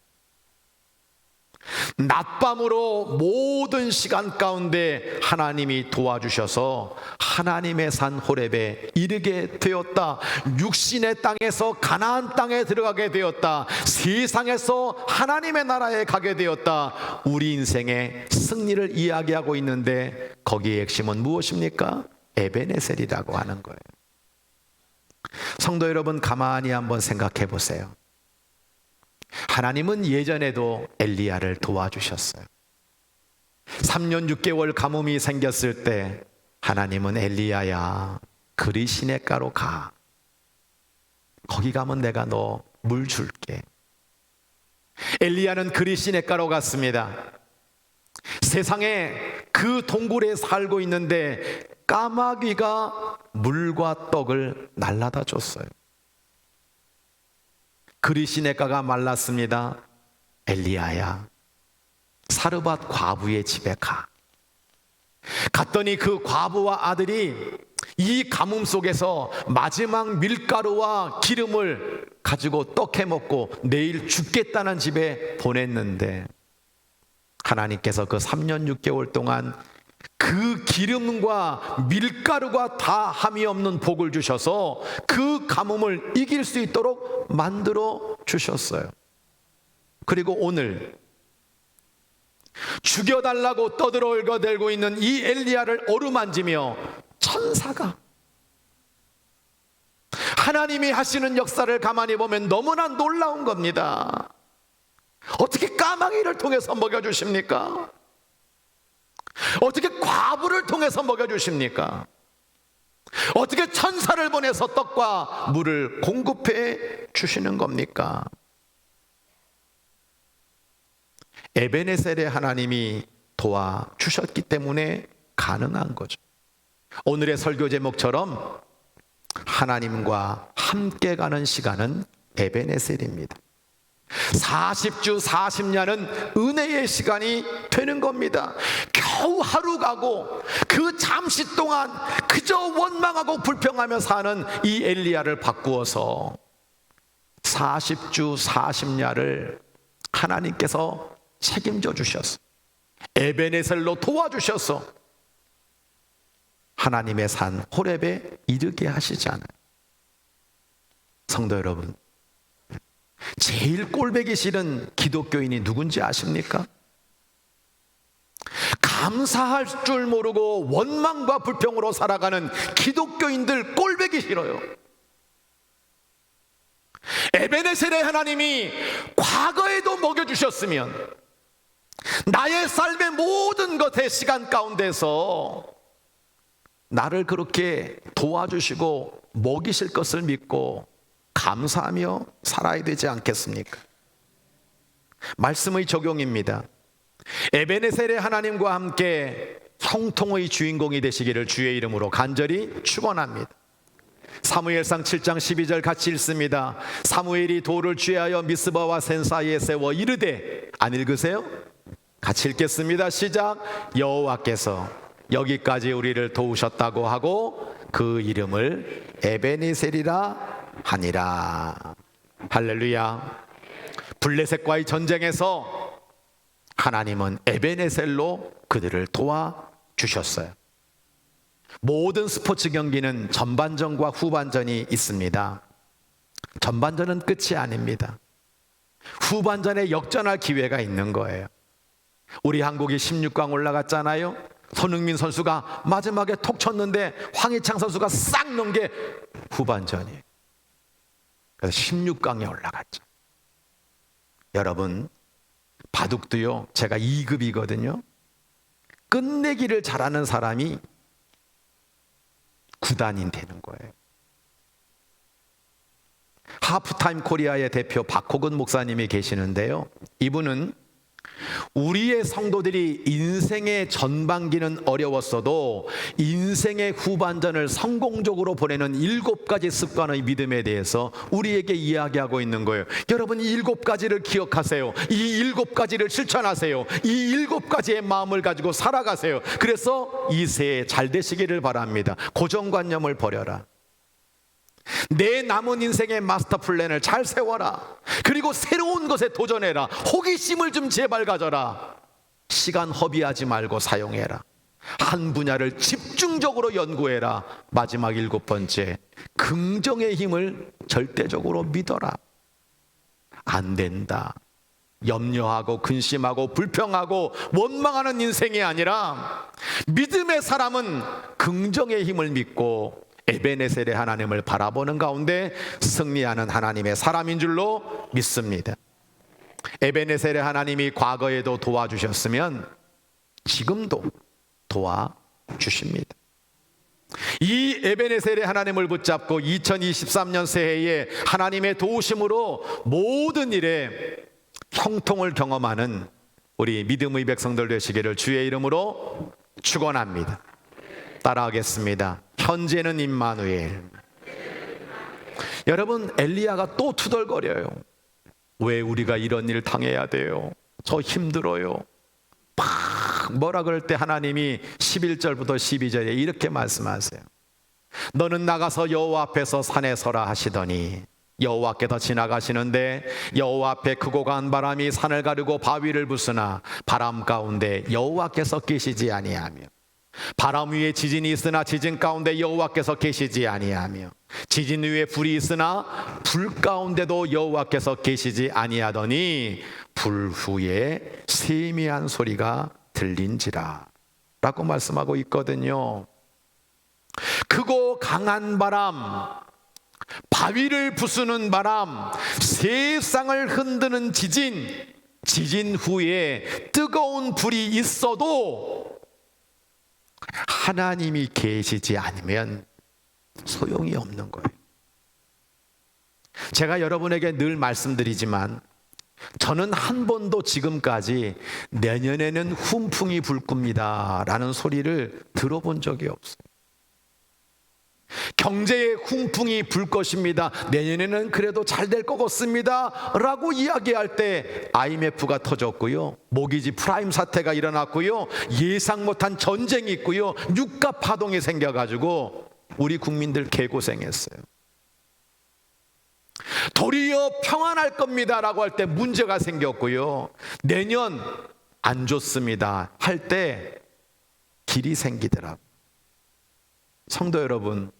[SPEAKER 3] 낮밤으로 모든 시간 가운데 하나님이 도와주셔서 하나님의 산 호렙에 이르게 되었다. 육신의 땅에서 가나안 땅에 들어가게 되었다. 세상에서 하나님의 나라에 가게 되었다. 우리 인생의 승리를 이야기하고 있는데 거기에 핵심은 무엇입니까? 에베네셀이라고 하는 거예요. 성도 여러분, 가만히 한번 생각해 보세요. 하나님은 예전에도 엘리야를 도와주셨어요. 3년 6개월 가뭄이 생겼을 때 하나님은 엘리야야, 그리 시냇가로 가. 거기 가면 내가 너 물 줄게. 엘리야는 그리 시냇가로 갔습니다. 세상에 그 동굴에 살고 있는데 까마귀가 물과 떡을 날라다 줬어요. 그리 시냇가가 말랐습니다. 엘리야야, 사르밧 과부의 집에 가. 갔더니 그 과부와 아들이 이 가뭄 속에서 마지막 밀가루와 기름을 가지고 떡해 먹고 내일 죽겠다는 집에 보냈는데, 하나님께서 그 3년 6개월 동안 그 기름과 밀가루가 다 함이 없는 복을 주셔서 그 가뭄을 이길 수 있도록 만들어 주셨어요. 그리고 오늘 죽여달라고 떠들어올거들고 있는 이 엘리야를 어루만지며 천사가, 하나님이 하시는 역사를 가만히 보면 너무나 놀라운 겁니다. 어떻게 까마귀를 통해서 먹여주십니까? 어떻게 과부를 통해서 먹여주십니까? 어떻게 천사를 보내서 떡과 물을 공급해 주시는 겁니까? 에베네셀의 하나님이 도와주셨기 때문에 가능한 거죠. 오늘의 설교 제목처럼 하나님과 함께 가는 시간은 에베네셀입니다. 40주 40년은 은혜의 시간이 되는 겁니다. 겨우 하루 가고 그 잠시 동안 그저 원망하고 불평하며 사는 이 엘리야를 바꾸어서 40주 40년을 하나님께서 책임져 주셔서 에베네셀로 도와주셔서 하나님의 산 호렙에 이르게 하시지 않아요. 성도 여러분, 제일 꼴보기 싫은 기독교인이 누군지 아십니까? 감사할 줄 모르고 원망과 불평으로 살아가는 기독교인들 꼴보기 싫어요. 에베네셀의 하나님이 과거에도 먹여주셨으면 나의 삶의 모든 것의 시간 가운데서 나를 그렇게 도와주시고 먹이실 것을 믿고 감사하며 살아야 되지 않겠습니까? 말씀의 적용입니다. 에베네셀의 하나님과 함께 형통의 주인공이 되시기를 주의 이름으로 간절히 축원합니다. 사무엘상 7장 12절 같이 읽습니다. 사무엘이 돌을 취하여 미스바와 센 사이에 세워 이르되, 안 읽으세요? 같이 읽겠습니다. 시작. 여호와께서 여기까지 우리를 도우셨다고 하고 그 이름을 에베네셀이라 하니라. 할렐루야. 블레셋과의 전쟁에서 하나님은 에베네셀로 그들을 도와주셨어요. 모든 스포츠 경기는 전반전과 후반전이 있습니다. 전반전은 끝이 아닙니다. 후반전에 역전할 기회가 있는 거예요. 우리 한국이 16강 올라갔잖아요. 손흥민 선수가 마지막에 톡 쳤는데 황희찬 선수가 싹 넣은 게 후반전이에요. 그래서 16강에 올라갔죠. 여러분, 바둑도요, 제가 2급이거든요. 끝내기를 잘하는 사람이 구단인 되는 거예요. 하프타임 코리아의 대표 박호근 목사님이 계시는데요, 이분은 우리의 성도들이 인생의 전반기는 어려웠어도 인생의 후반전을 성공적으로 보내는 7가지 습관의 믿음에 대해서 우리에게 이야기하고 있는 거예요. 여러분, 이 7가지를 기억하세요. 이 7가지를 실천하세요. 이 7가지의 마음을 가지고 살아가세요. 그래서 이 새해 잘 되시기를 바랍니다. 고정관념을 버려라. 내 남은 인생의 마스터 플랜을 잘 세워라. 그리고 새로운 것에 도전해라. 호기심을 좀 제발 가져라. 시간 허비하지 말고 사용해라. 한 분야를 집중적으로 연구해라. 마지막 7번째, 긍정의 힘을 절대적으로 믿어라. 안 된다, 염려하고 근심하고 불평하고 원망하는 인생이 아니라 믿음의 사람은 긍정의 힘을 믿고 에베네셀의 하나님을 바라보는 가운데 승리하는 하나님의 사람인 줄로 믿습니다. 에베네셀의 하나님이 과거에도 도와주셨으면 지금도 도와주십니다. 이 에베네셀의 하나님을 붙잡고 2023년 새해에 하나님의 도우심으로 모든 일에 형통을 경험하는 우리 믿음의 백성들 되시기를 주의 이름으로 축원합니다. 따라하겠습니다. 현재는 임마누엘. 여러분, 엘리야가 또 투덜거려요. 왜 우리가 이런 일 당해야 돼요? 저 힘들어요. 막 뭐라 그럴 때 하나님이 11절부터 12절에 이렇게 말씀하세요. 너는 나가서 여호와 앞에서 산에 서라 하시더니 여호와께서 지나가시는데 여호와 앞에 크고 강한 바람이 산을 가르고 바위를 부수나 바람 가운데 여호와께서 계시지 아니하며 바람 위에 지진이 있으나 지진 가운데 여호와께서 계시지 아니하며 지진 위에 불이 있으나 불 가운데도 여호와께서 계시지 아니하더니 불 후에 세미한 소리가 들린지라 라고 말씀하고 있거든요. 크고 강한 바람, 바위를 부수는 바람, 세상을 흔드는 지진, 지진 후에 뜨거운 불이 있어도 하나님이 계시지 않으면 소용이 없는 거예요. 제가 여러분에게 늘 말씀드리지만 저는 한 번도 지금까지 내년에는 훈풍이 불 겁니다 라는 소리를 들어본 적이 없어요. 경제의 훈풍이 불 것입니다. 내년에는 그래도 잘 될 것 같습니다 라고 이야기할 때 IMF가 터졌고요, 모기지 프라임 사태가 일어났고요, 예상 못한 전쟁이 있고요, 유가 파동이 생겨가지고 우리 국민들 개고생했어요. 도리어 평안할 겁니다 라고 할 때 문제가 생겼고요, 내년 안 좋습니다 할 때 길이 생기더라고요. 성도 여러분,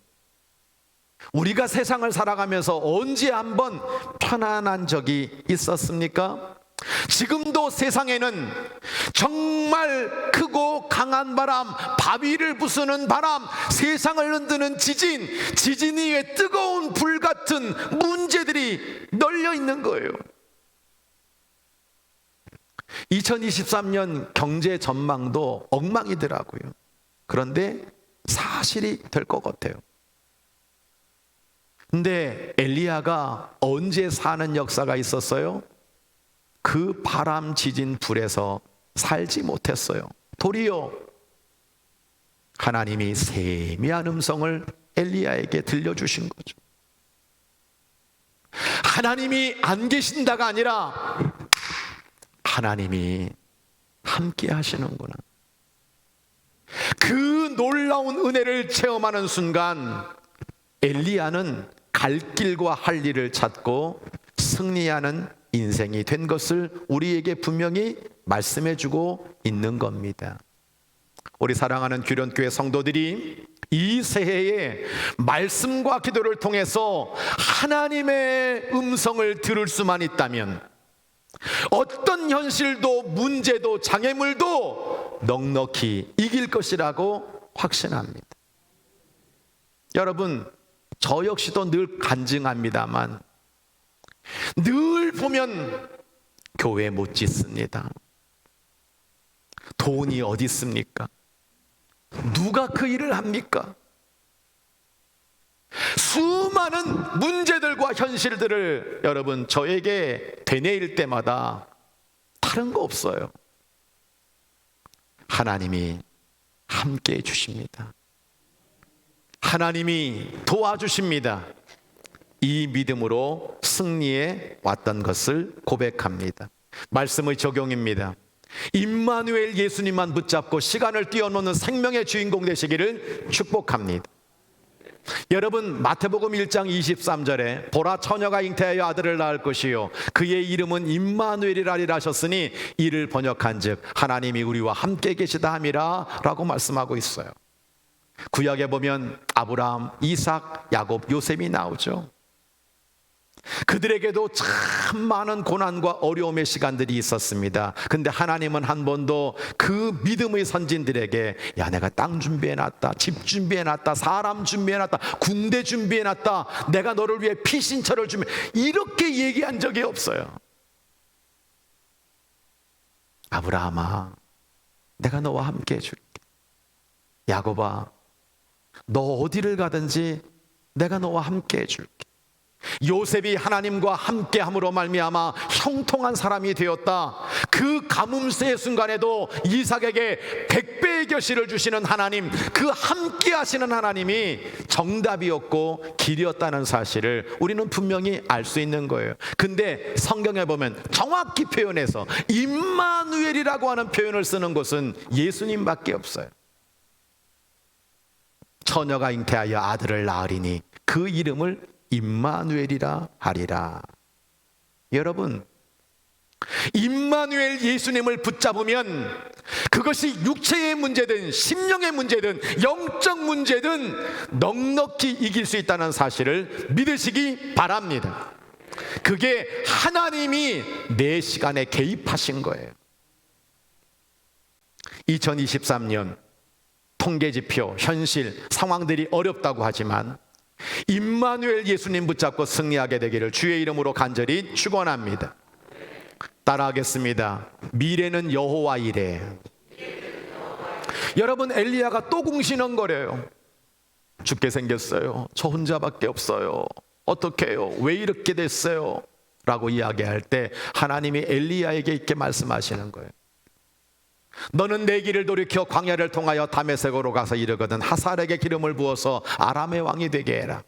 [SPEAKER 3] 우리가 세상을 살아가면서 언제 한번 편안한 적이 있었습니까? 지금도 세상에는 정말 크고 강한 바람, 바위를 부수는 바람, 세상을 흔드는 지진, 지진 위에 뜨거운 불 같은 문제들이 널려 있는 거예요. 2023년 경제 전망도 엉망이더라고요. 그런데 사실이 될 것 같아요. 근데 엘리야가 언제 사는 역사가 있었어요? 그 바람, 지진, 불에서 살지 못했어요. 도리어 하나님이 세미한 음성을 엘리야에게 들려주신 거죠. 하나님이 안 계신다가 아니라 하나님이 함께 하시는구나. 그 놀라운 은혜를 체험하는 순간 엘리야는 갈 길과 할 일을 찾고 승리하는 인생이 된 것을 우리에게 분명히 말씀해 주고 있는 겁니다. 우리 사랑하는 규련교회 성도들이 이 새해에 말씀과 기도를 통해서 하나님의 음성을 들을 수만 있다면 어떤 현실도 문제도 장애물도 넉넉히 이길 것이라고 확신합니다. 여러분, 저 역시도 늘 간증합니다만 늘 보면 교회 못 짓습니다. 돈이 어디 있습니까? 누가 그 일을 합니까? 수많은 문제들과 현실들을 여러분 저에게 되뇌일 때마다 다른 거 없어요. 하나님이 함께 해주십니다. 하나님이 도와주십니다. 이 믿음으로 승리해 왔던 것을 고백합니다. 말씀의 적용입니다. 임마누엘 예수님만 붙잡고 시간을 뛰어넘는 생명의 주인공 되시기를 축복합니다. 여러분, 마태복음 1장 23절에 보라, 처녀가 잉태하여 아들을 낳을 것이요 그의 이름은 임마누엘이라리라 하셨으니 이를 번역한즉 하나님이 우리와 함께 계시다 함이라 라고 말씀하고 있어요. 구약에 보면 아브라함, 이삭, 야곱, 요셉이 나오죠. 그들에게도 참 많은 고난과 어려움의 시간들이 있었습니다. 근데 하나님은 한 번도 그 믿음의 선진들에게 야, 내가 땅 준비해놨다, 집 준비해놨다, 사람 준비해놨다, 군대 준비해놨다, 내가 너를 위해 피신처를 준비, 이렇게 얘기한 적이 없어요. 아브라함아, 내가 너와 함께 해줄게. 야곱아, 너 어디를 가든지 내가 너와 함께 해줄게. 요셉이 하나님과 함께함으로 말미암아 형통한 사람이 되었다. 그 가뭄세의 순간에도 이삭에게 100배의 결실을 주시는 하나님, 그 함께하시는 하나님이 정답이었고 길이었다는 사실을 우리는 분명히 알 수 있는 거예요. 근데 성경에 보면 정확히 표현해서 임마누엘이라고 하는 표현을 쓰는 곳은 예수님밖에 없어요. 처녀가 잉태하여 아들을 낳으리니 그 이름을 임마누엘이라 하리라. 여러분, 임마누엘 예수님을 붙잡으면 그것이 육체의 문제든 심령의 문제든 영적 문제든 넉넉히 이길 수 있다는 사실을 믿으시기 바랍니다. 그게 하나님이 내 시간에 개입하신 거예요. 2023년 통계지표, 현실, 상황들이 어렵다고 하지만 임마누엘 예수님 붙잡고 승리하게 되기를 주의 이름으로 간절히 축원합니다. 따라하겠습니다. 미래는 여호와 이래. 여러분, 엘리야가 또 궁시렁거려요. 죽게 생겼어요. 저 혼자밖에 없어요. 어떻게 해요? 왜 이렇게 됐어요? 라고 이야기할 때 하나님이 엘리야에게 이렇게 말씀하시는 거예요. 너는 내 길을 돌이켜 광야를 통하여 다메섹으로 가서 이르거든 하살에게 기름을 부어서 아람의 왕이 되게 해라.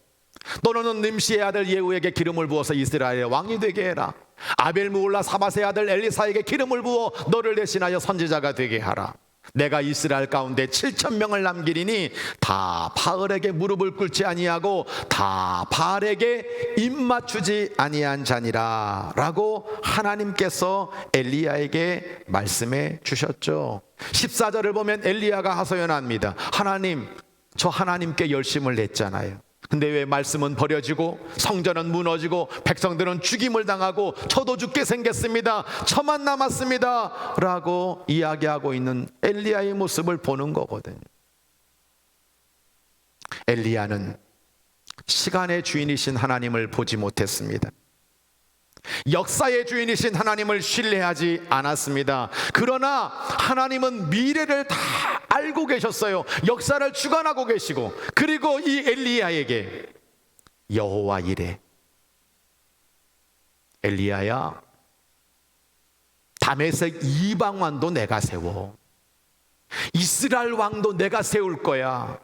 [SPEAKER 3] 또 너는 nim시의 아들 예후에게 기름을 부어서 이스라엘의 왕이 되게 해라. 아벨 무올라 사밧의 아들 엘리사에게 기름을 부어 너를 대신하여 선지자가 되게 하라. 내가 이스라엘 가운데 7,000명을 남기리니 다 바알에게 무릎을 꿇지 아니하고 다 바알에게 입 맞추지 아니한 자니라 라고 하나님께서 엘리야에게 말씀해 주셨죠. 14절을 보면 엘리야가 하소연합니다. 하나님, 저 하나님께 열심을 냈잖아요. 근데 왜 말씀은 버려지고 성전은 무너지고 백성들은 죽임을 당하고 저도 죽게 생겼습니다. 저만 남았습니다 라고 이야기하고 있는 엘리야의 모습을 보는 거거든요. 엘리야는 시간의 주인이신 하나님을 보지 못했습니다. 역사의 주인이신 하나님을 신뢰하지 않았습니다. 그러나 하나님은 미래를 다 알고 계셨어요. 역사를 주관하고 계시고, 그리고 이 엘리야에게 여호와 이래, 엘리야야, 다메섹 이방 왕도 내가 세워, 이스라엘 왕도 내가 세울 거야.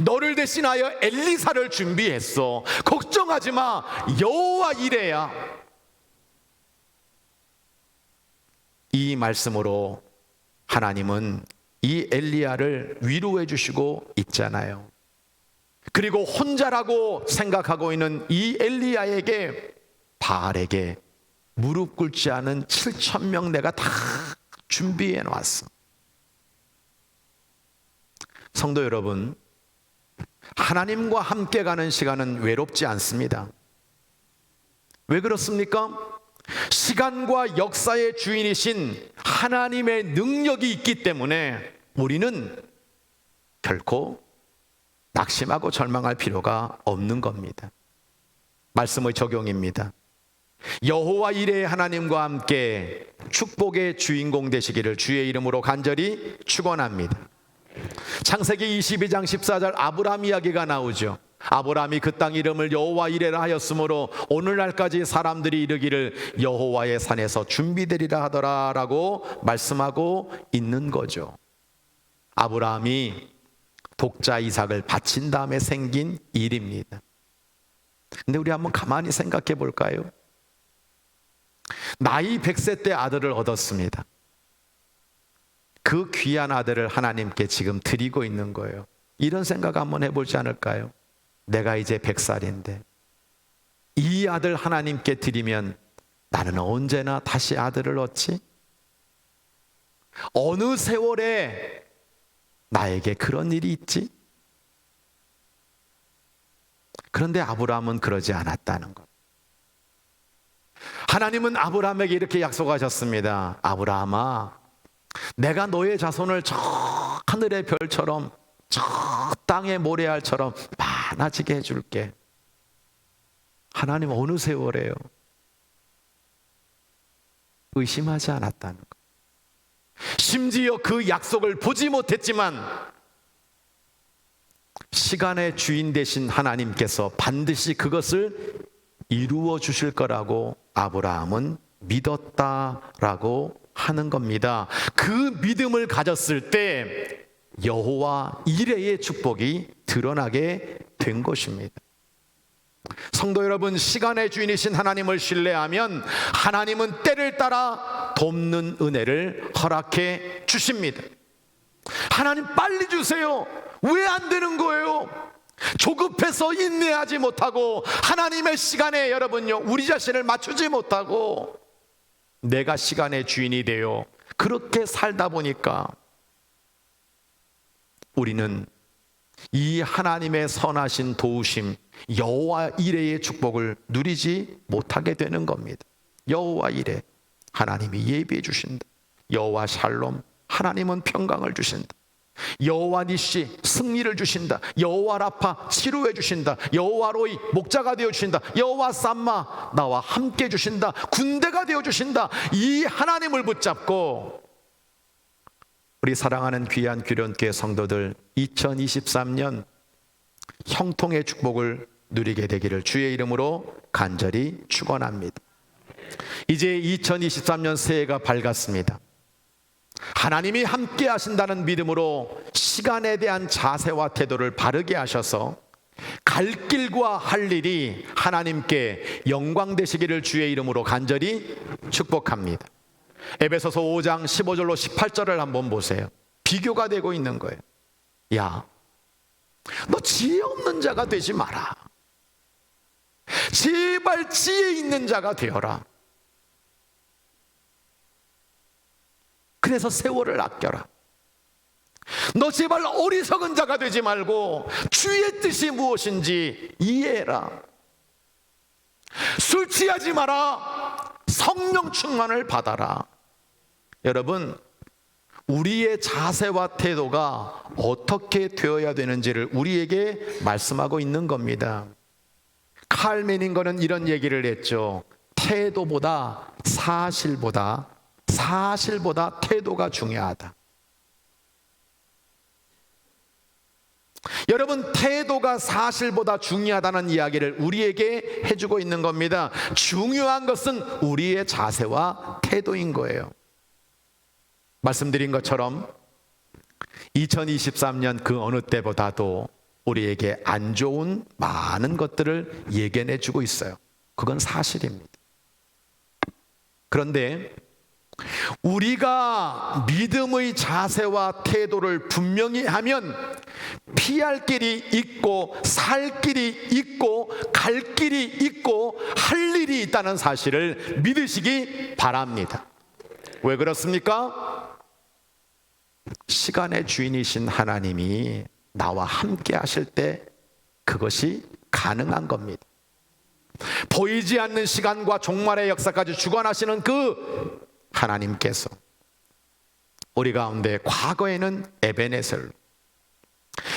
[SPEAKER 3] 너를 대신하여 엘리사를 준비했어. 걱정하지 마. 여호와 이래야. 이 말씀으로 하나님은 이 엘리야를 위로해 주시고 있잖아요. 그리고 혼자라고 생각하고 있는 이 엘리야에게 바알에게 무릎 꿇지 않은 7,000명 내가 다 준비해 놨어. 성도 여러분, 하나님과 함께 가는 시간은 외롭지 않습니다. 왜 그렇습니까? 시간과 역사의 주인이신 하나님의 능력이 있기 때문에 우리는 결코 낙심하고 절망할 필요가 없는 겁니다. 말씀의 적용입니다. 여호와 이레의 하나님과 함께 축복의 주인공 되시기를 주의 이름으로 간절히 축원합니다. 창세기 22장 14절 아브라함 이야기가 나오죠. 아브라함이 그 땅 이름을 여호와 이레라 하였으므로 오늘날까지 사람들이 이르기를 여호와의 산에서 준비되리라 하더라 라고 말씀하고 있는 거죠. 아브라함이 독자 이삭을 바친 다음에 생긴 일입니다. 근데 우리 한번 가만히 생각해 볼까요? 나이 100세 때 아들을 얻었습니다. 그 귀한 아들을 하나님께 지금 드리고 있는 거예요. 이런 생각 한번 해보지 않을까요? 내가 이제 100살인데 이 아들 하나님께 드리면 나는 언제나 다시 아들을 얻지? 어느 세월에 나에게 그런 일이 있지? 그런데 아브라함은 그러지 않았다는 것. 하나님은 아브라함에게 이렇게 약속하셨습니다. 아브라함아, 내가 너의 자손을 저 하늘의 별처럼 저 땅의 모래알처럼 많아지게 해줄게. 하나님 어느 세월에요? 의심하지 않았다는 것. 심지어 그 약속을 보지 못했지만 시간의 주인 되신 하나님께서 반드시 그것을 이루어 주실 거라고 아브라함은 믿었다라고 하는 겁니다. 그 믿음을 가졌을 때 여호와 이레의 축복이 드러나게 된 것입니다. 성도 여러분, 시간의 주인이신 하나님을 신뢰하면 하나님은 때를 따라 돕는 은혜를 허락해 주십니다. 하나님 빨리 주세요. 왜 안 되는 거예요? 조급해서 인내하지 못하고 하나님의 시간에 여러분요, 우리 자신을 맞추지 못하고 내가 시간의 주인이 되어 그렇게 살다 보니까 우리는 이 하나님의 선하신 도우심, 여호와 이레의 축복을 누리지 못하게 되는 겁니다. 여호와 이레, 하나님이 예비해 주신다. 여호와 샬롬, 하나님은 평강을 주신다. 여호와 니시, 승리를 주신다. 여호와 라파, 치료해 주신다. 여호와 로이, 목자가 되어 주신다. 여호와 삼마, 나와 함께 주신다. 군대가 되어 주신다. 이 하나님을 붙잡고 우리 사랑하는 귀한 규련교회 성도들, 2023년 형통의 축복을 누리게 되기를 주의 이름으로 간절히 축원합니다. 이제 2023년 새해가 밝았습니다. 하나님이 함께 하신다는 믿음으로 시간에 대한 자세와 태도를 바르게 하셔서 갈 길과 할 일이 하나님께 영광 되시기를 주의 이름으로 간절히 축복합니다. 에베소서 5장 15절로 18절을 한번 보세요. 비교가 되고 있는 거예요. 야, 너 지혜 없는 자가 되지 마라. 제발 지혜 있는 자가 되어라. 그래서 세월을 아껴라. 너 제발 어리석은 자가 되지 말고 주의 뜻이 무엇인지 이해해라. 술 취하지 마라. 성령 충만을 받아라. 여러분, 우리의 자세와 태도가 어떻게 되어야 되는지를 우리에게 말씀하고 있는 겁니다. 칼 메닝거는 이런 얘기를 했죠. 태도보다 사실보다 태도가 중요하다. 여러분, 태도가 사실보다 중요하다는 이야기를 우리에게 해주고 있는 겁니다. 중요한 것은 우리의 자세와 태도인 거예요. 말씀드린 것처럼 2023년 그 어느 때보다도 우리에게 안 좋은 많은 것들을 예견해 주고 있어요. 그건 사실입니다. 그런데 우리가 믿음의 자세와 태도를 분명히 하면 피할 길이 있고 살 길이 있고 갈 길이 있고 할 일이 있다는 사실을 믿으시기 바랍니다. 왜 그렇습니까? 시간의 주인이신 하나님이 나와 함께 하실 때 그것이 가능한 겁니다. 보이지 않는 시간과 종말의 역사까지 주관하시는 그 하나님께서 우리 가운데 과거에는 에베네셀로,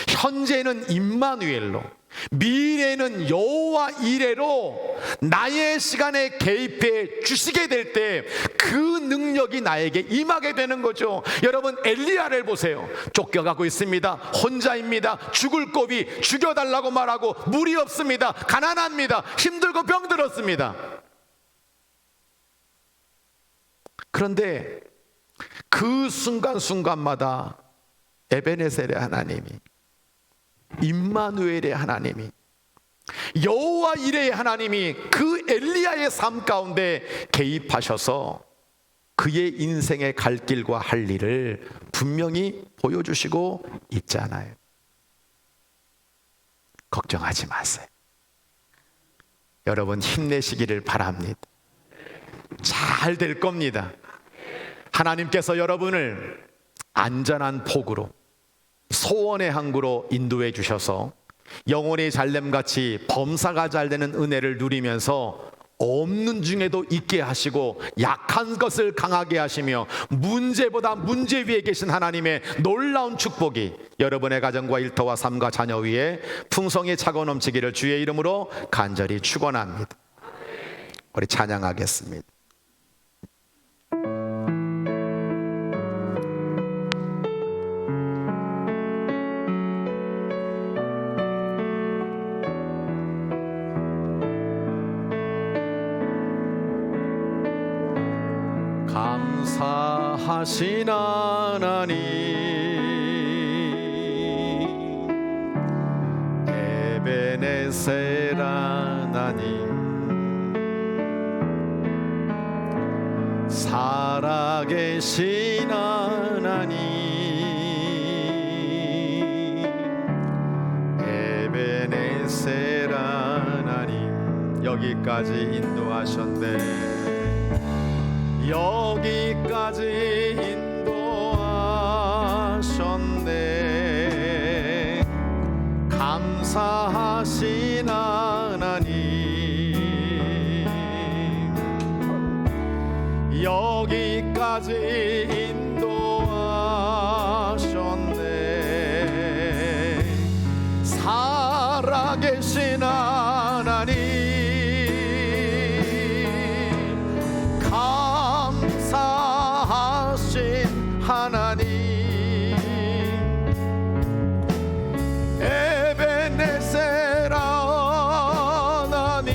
[SPEAKER 3] 현재는 임마누엘로, 미래는 여호와 이레로 나의 시간에 개입해 주시게 될 때 그 능력이 나에게 임하게 되는 거죠. 여러분, 엘리야를 보세요. 쫓겨가고 있습니다. 혼자입니다. 죽을 고비, 죽여달라고 말하고 물이 없습니다. 가난합니다. 힘들고 병들었습니다. 그런데 그 순간순간마다 에베네셀의 하나님이, 임마누엘의 하나님이, 여호와 이레의 하나님이 그 엘리야의 삶 가운데 개입하셔서 그의 인생의 갈 길과 할 일을 분명히 보여주시고 있잖아요. 걱정하지 마세요. 여러분, 힘내시기를 바랍니다. 잘 될 겁니다. 하나님께서 여러분을 안전한 폭으로, 소원의 항구로 인도해 주셔서 영혼이 잘됨같이 범사가 잘되는 은혜를 누리면서 없는 중에도 있게 하시고 약한 것을 강하게 하시며 문제보다 문제 위에 계신 하나님의 놀라운 축복이 여러분의 가정과 일터와 삶과 자녀 위에 풍성히 차고 넘치기를 주의 이름으로 간절히 축원합니다. 우리 찬양하겠습니다. 감사하신 하나님, 에베네셀 하나님, 살아계신 하나님, 에베네셀 하나님, 여기까지 인도하셨네. 여기까지 인도하셨네. 감사하신 하나님, 여기까지 인도하셨네. 살아계신 하나님, 하나님, 에베네셀 하나님,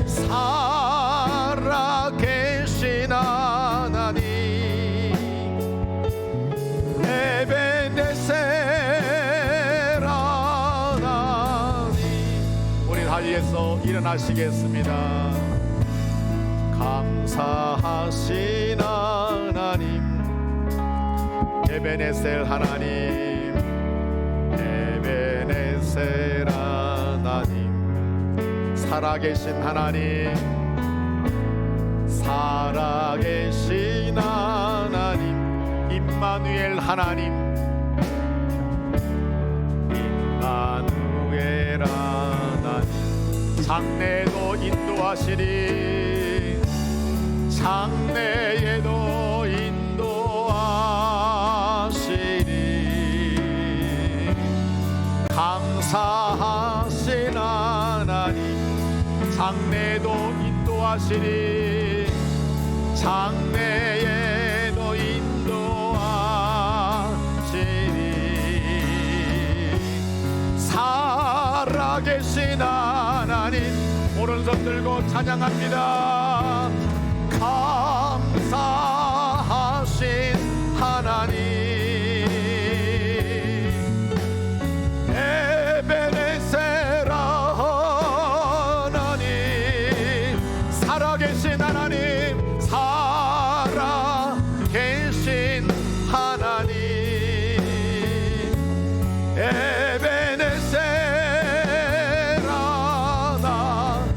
[SPEAKER 3] 살아계신 자리에서 일어나시겠습니다. 감사하신 하나님, 에베네셀 하나님, 에베네셀 하나님, 살아계신 하나님, 살아계신 하나님, 임마누엘 하나님, 임마누엘 하나님, 장래에도 인도하시리, 장래에도 인도하시리. 감사하신 하나님, 장래에도 인도하시리, 장래에도 인도하시리. 살아계신 하나님, 오른손 들고 찬양합니다. 감사하신 하나님, 에베네셀 하나님, 살아계신 하나님, 살아계신 하나님, 에베네셀 하나님.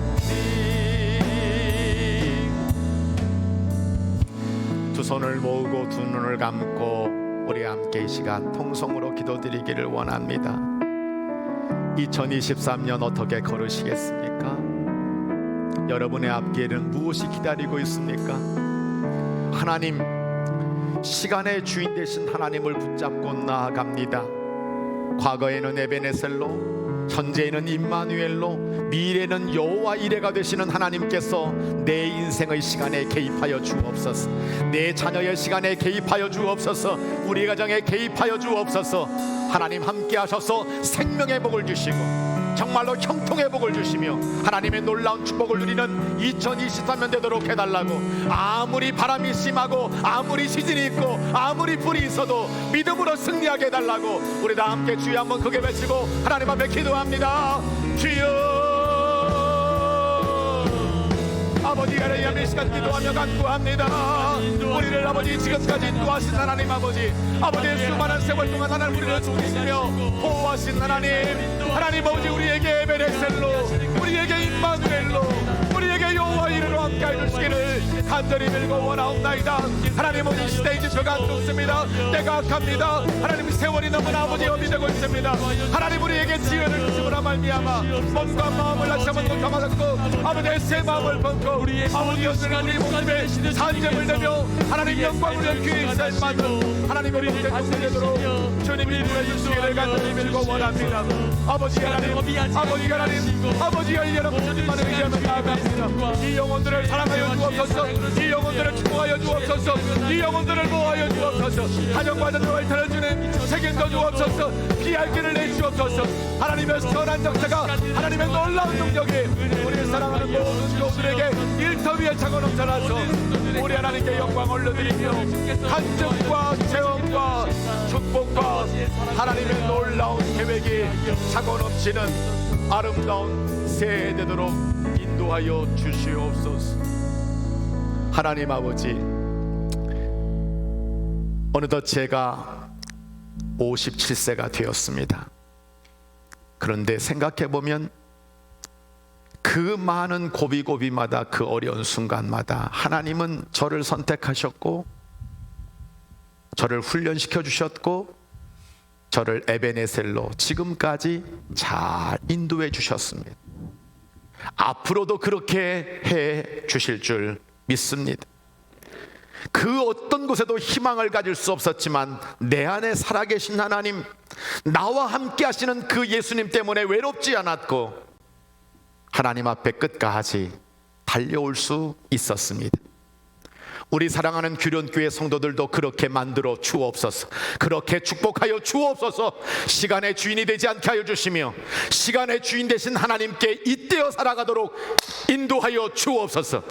[SPEAKER 3] 두 손을 모으고 두 눈을 감고 우리 함께 이 시간 통성으로 기도드리기를 원합니다. 2023년 어떻게 걸으시겠습니까? 여러분의 앞길은 무엇이 기다리고 있습니까? 하나님, 시간의 주인 되신 하나님을 붙잡고 나아갑니다. 과거에는 에베네셀로, 현재에는 임마누엘로, 미래는 여호와 이레가 되시는 하나님께서 내 인생의 시간에 개입하여 주옵소서. 내 자녀의 시간에 개입하여 주옵소서. 우리 가정에 개입하여 주옵소서. 하나님 함께 하셔서 생명의 복을 주시고 정말로 형통의 복을 주시며 하나님의 놀라운 축복을 누리는 2023년 되도록 해달라고. 아무리 바람이 심하고 아무리 시즌이 있고 아무리 불이 있어도 믿음으로 승리하게 해달라고 우리 다 함께 주여 한번 크게 외치고 하나님 앞에 기도합니다. 주여, 아버지가 하나님 이 시간 기도하며 간구합니다. 우리를 아버지 지금까지 인도하신 하나님, 아버지의 수많은 세월 동안 하나님 우리를 지키시며 보호하신 하나님, 하나님 아버지 우리에게 에베네셀로, 우리에게 임마누엘로, 우리에게 여호와 이르로 함께해 주시기를 간절히 빌고 원하옵나이다. 하나님 아버지 시대의 지표가 안 좋습니다. 때가 악합니다. 하나님 세월이 너무나 아버지 어미되고 있습니다. 하나님 우리에게 지혜를 주시므로 말미암아 몸과 마음을 낮춰먹고 감아잡고 아버지의 새 마음을 번고 아버지 연수는 우리 몸집에 산점을 내며 하나님 영광을 귀히 세만도 하나님의 몸에 동되도록 주님이 보내주시기를 간절히 빌고 원합니다. 아버지 하나님, 아버지 하나님, 아버지가 여러분 주님만을 의지하며 나아갑니다. 이 영혼들을 사랑하여 주옵소서. 이 영혼들을 축복하여 주옵소서. 이 영혼들을 보호하여 주옵소서. 가정과 자녀를 달아주는 책임져 주옵소서. 피할 길을 내주옵소서. 하나님의 선한 정체가, 하나님의 놀라운 능력이 우리를 사랑하는 모든 교우들에게 일터 위에 차고 넘쳐나서 우리 하나님께 영광 올려드리며 간증과 체험과 축복과 하나님의 놀라운 계획이 차고 넘치는 아름다운 새해 되도록 인도하여 주시옵소서. 하나님 아버지, 어느덧 제가 57세가 되었습니다. 그런데 생각해보면 그 많은 고비고비마다, 그 어려운 순간마다 하나님은 저를 선택하셨고 저를 훈련시켜 주셨고 저를 에베네셀로 지금까지 잘 인도해 주셨습니다. 앞으로도 그렇게 해 주실 줄 믿습니다. 그 어떤 곳에도 희망을 가질 수 없었지만 내 안에 살아계신 하나님, 나와 함께 하시는 그 예수님 때문에 외롭지 않았고 하나님 앞에 끝까지 달려올 수 있었습니다. 우리 사랑하는 규련교회 성도들도 그렇게 만들어 주옵소서. 그렇게 축복하여 주옵소서. 시간의 주인이 되지 않게 하여 주시며 시간의 주인 되신 하나님께 잇대어 살아가도록 인도하여 주옵소서.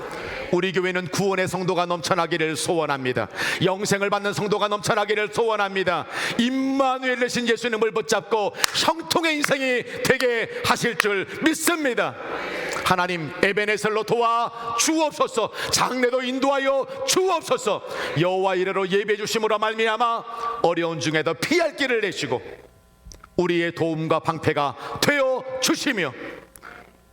[SPEAKER 3] 우리 교회는 구원의 성도가 넘쳐나기를 소원합니다. 영생을 받는 성도가 넘쳐나기를 소원합니다. 임마누엘 되신 예수님을 붙잡고 형통의 인생이 되게 하실 줄 믿습니다. 하나님, 에베네셀로 도와 주옵소서. 장래도 인도하여 주옵소서. 여호와 이레로 예배해 주심으로 말미암아 어려운 중에도 피할 길을 내시고 우리의 도움과 방패가 되어 주시며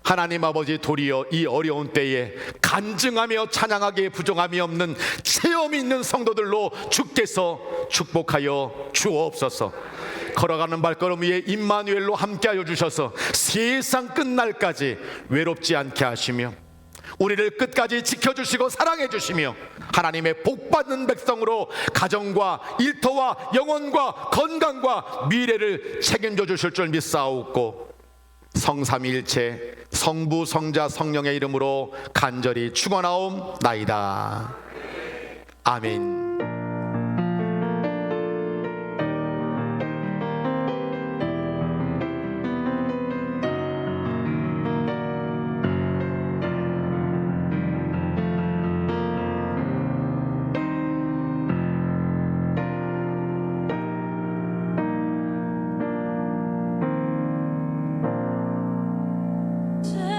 [SPEAKER 3] 하나님 아버지, 도리어 이 어려운 때에 간증하며 찬양하기에 부족함이 없는 체험이 있는 성도들로 주께서 축복하여 주옵소서. 걸어가는 발걸음 위에 임마누엘로 함께하여 주셔서 세상 끝날까지 외롭지 않게 하시며 우리를 끝까지 지켜주시고 사랑해 주시며 하나님의 복받는 백성으로 가정과 일터와 영혼과 건강과 미래를 책임져 주실 줄 믿사옵고 성삼위일체 성부 성자 성령의 이름으로 간절히 축원하옵나이다. 아멘.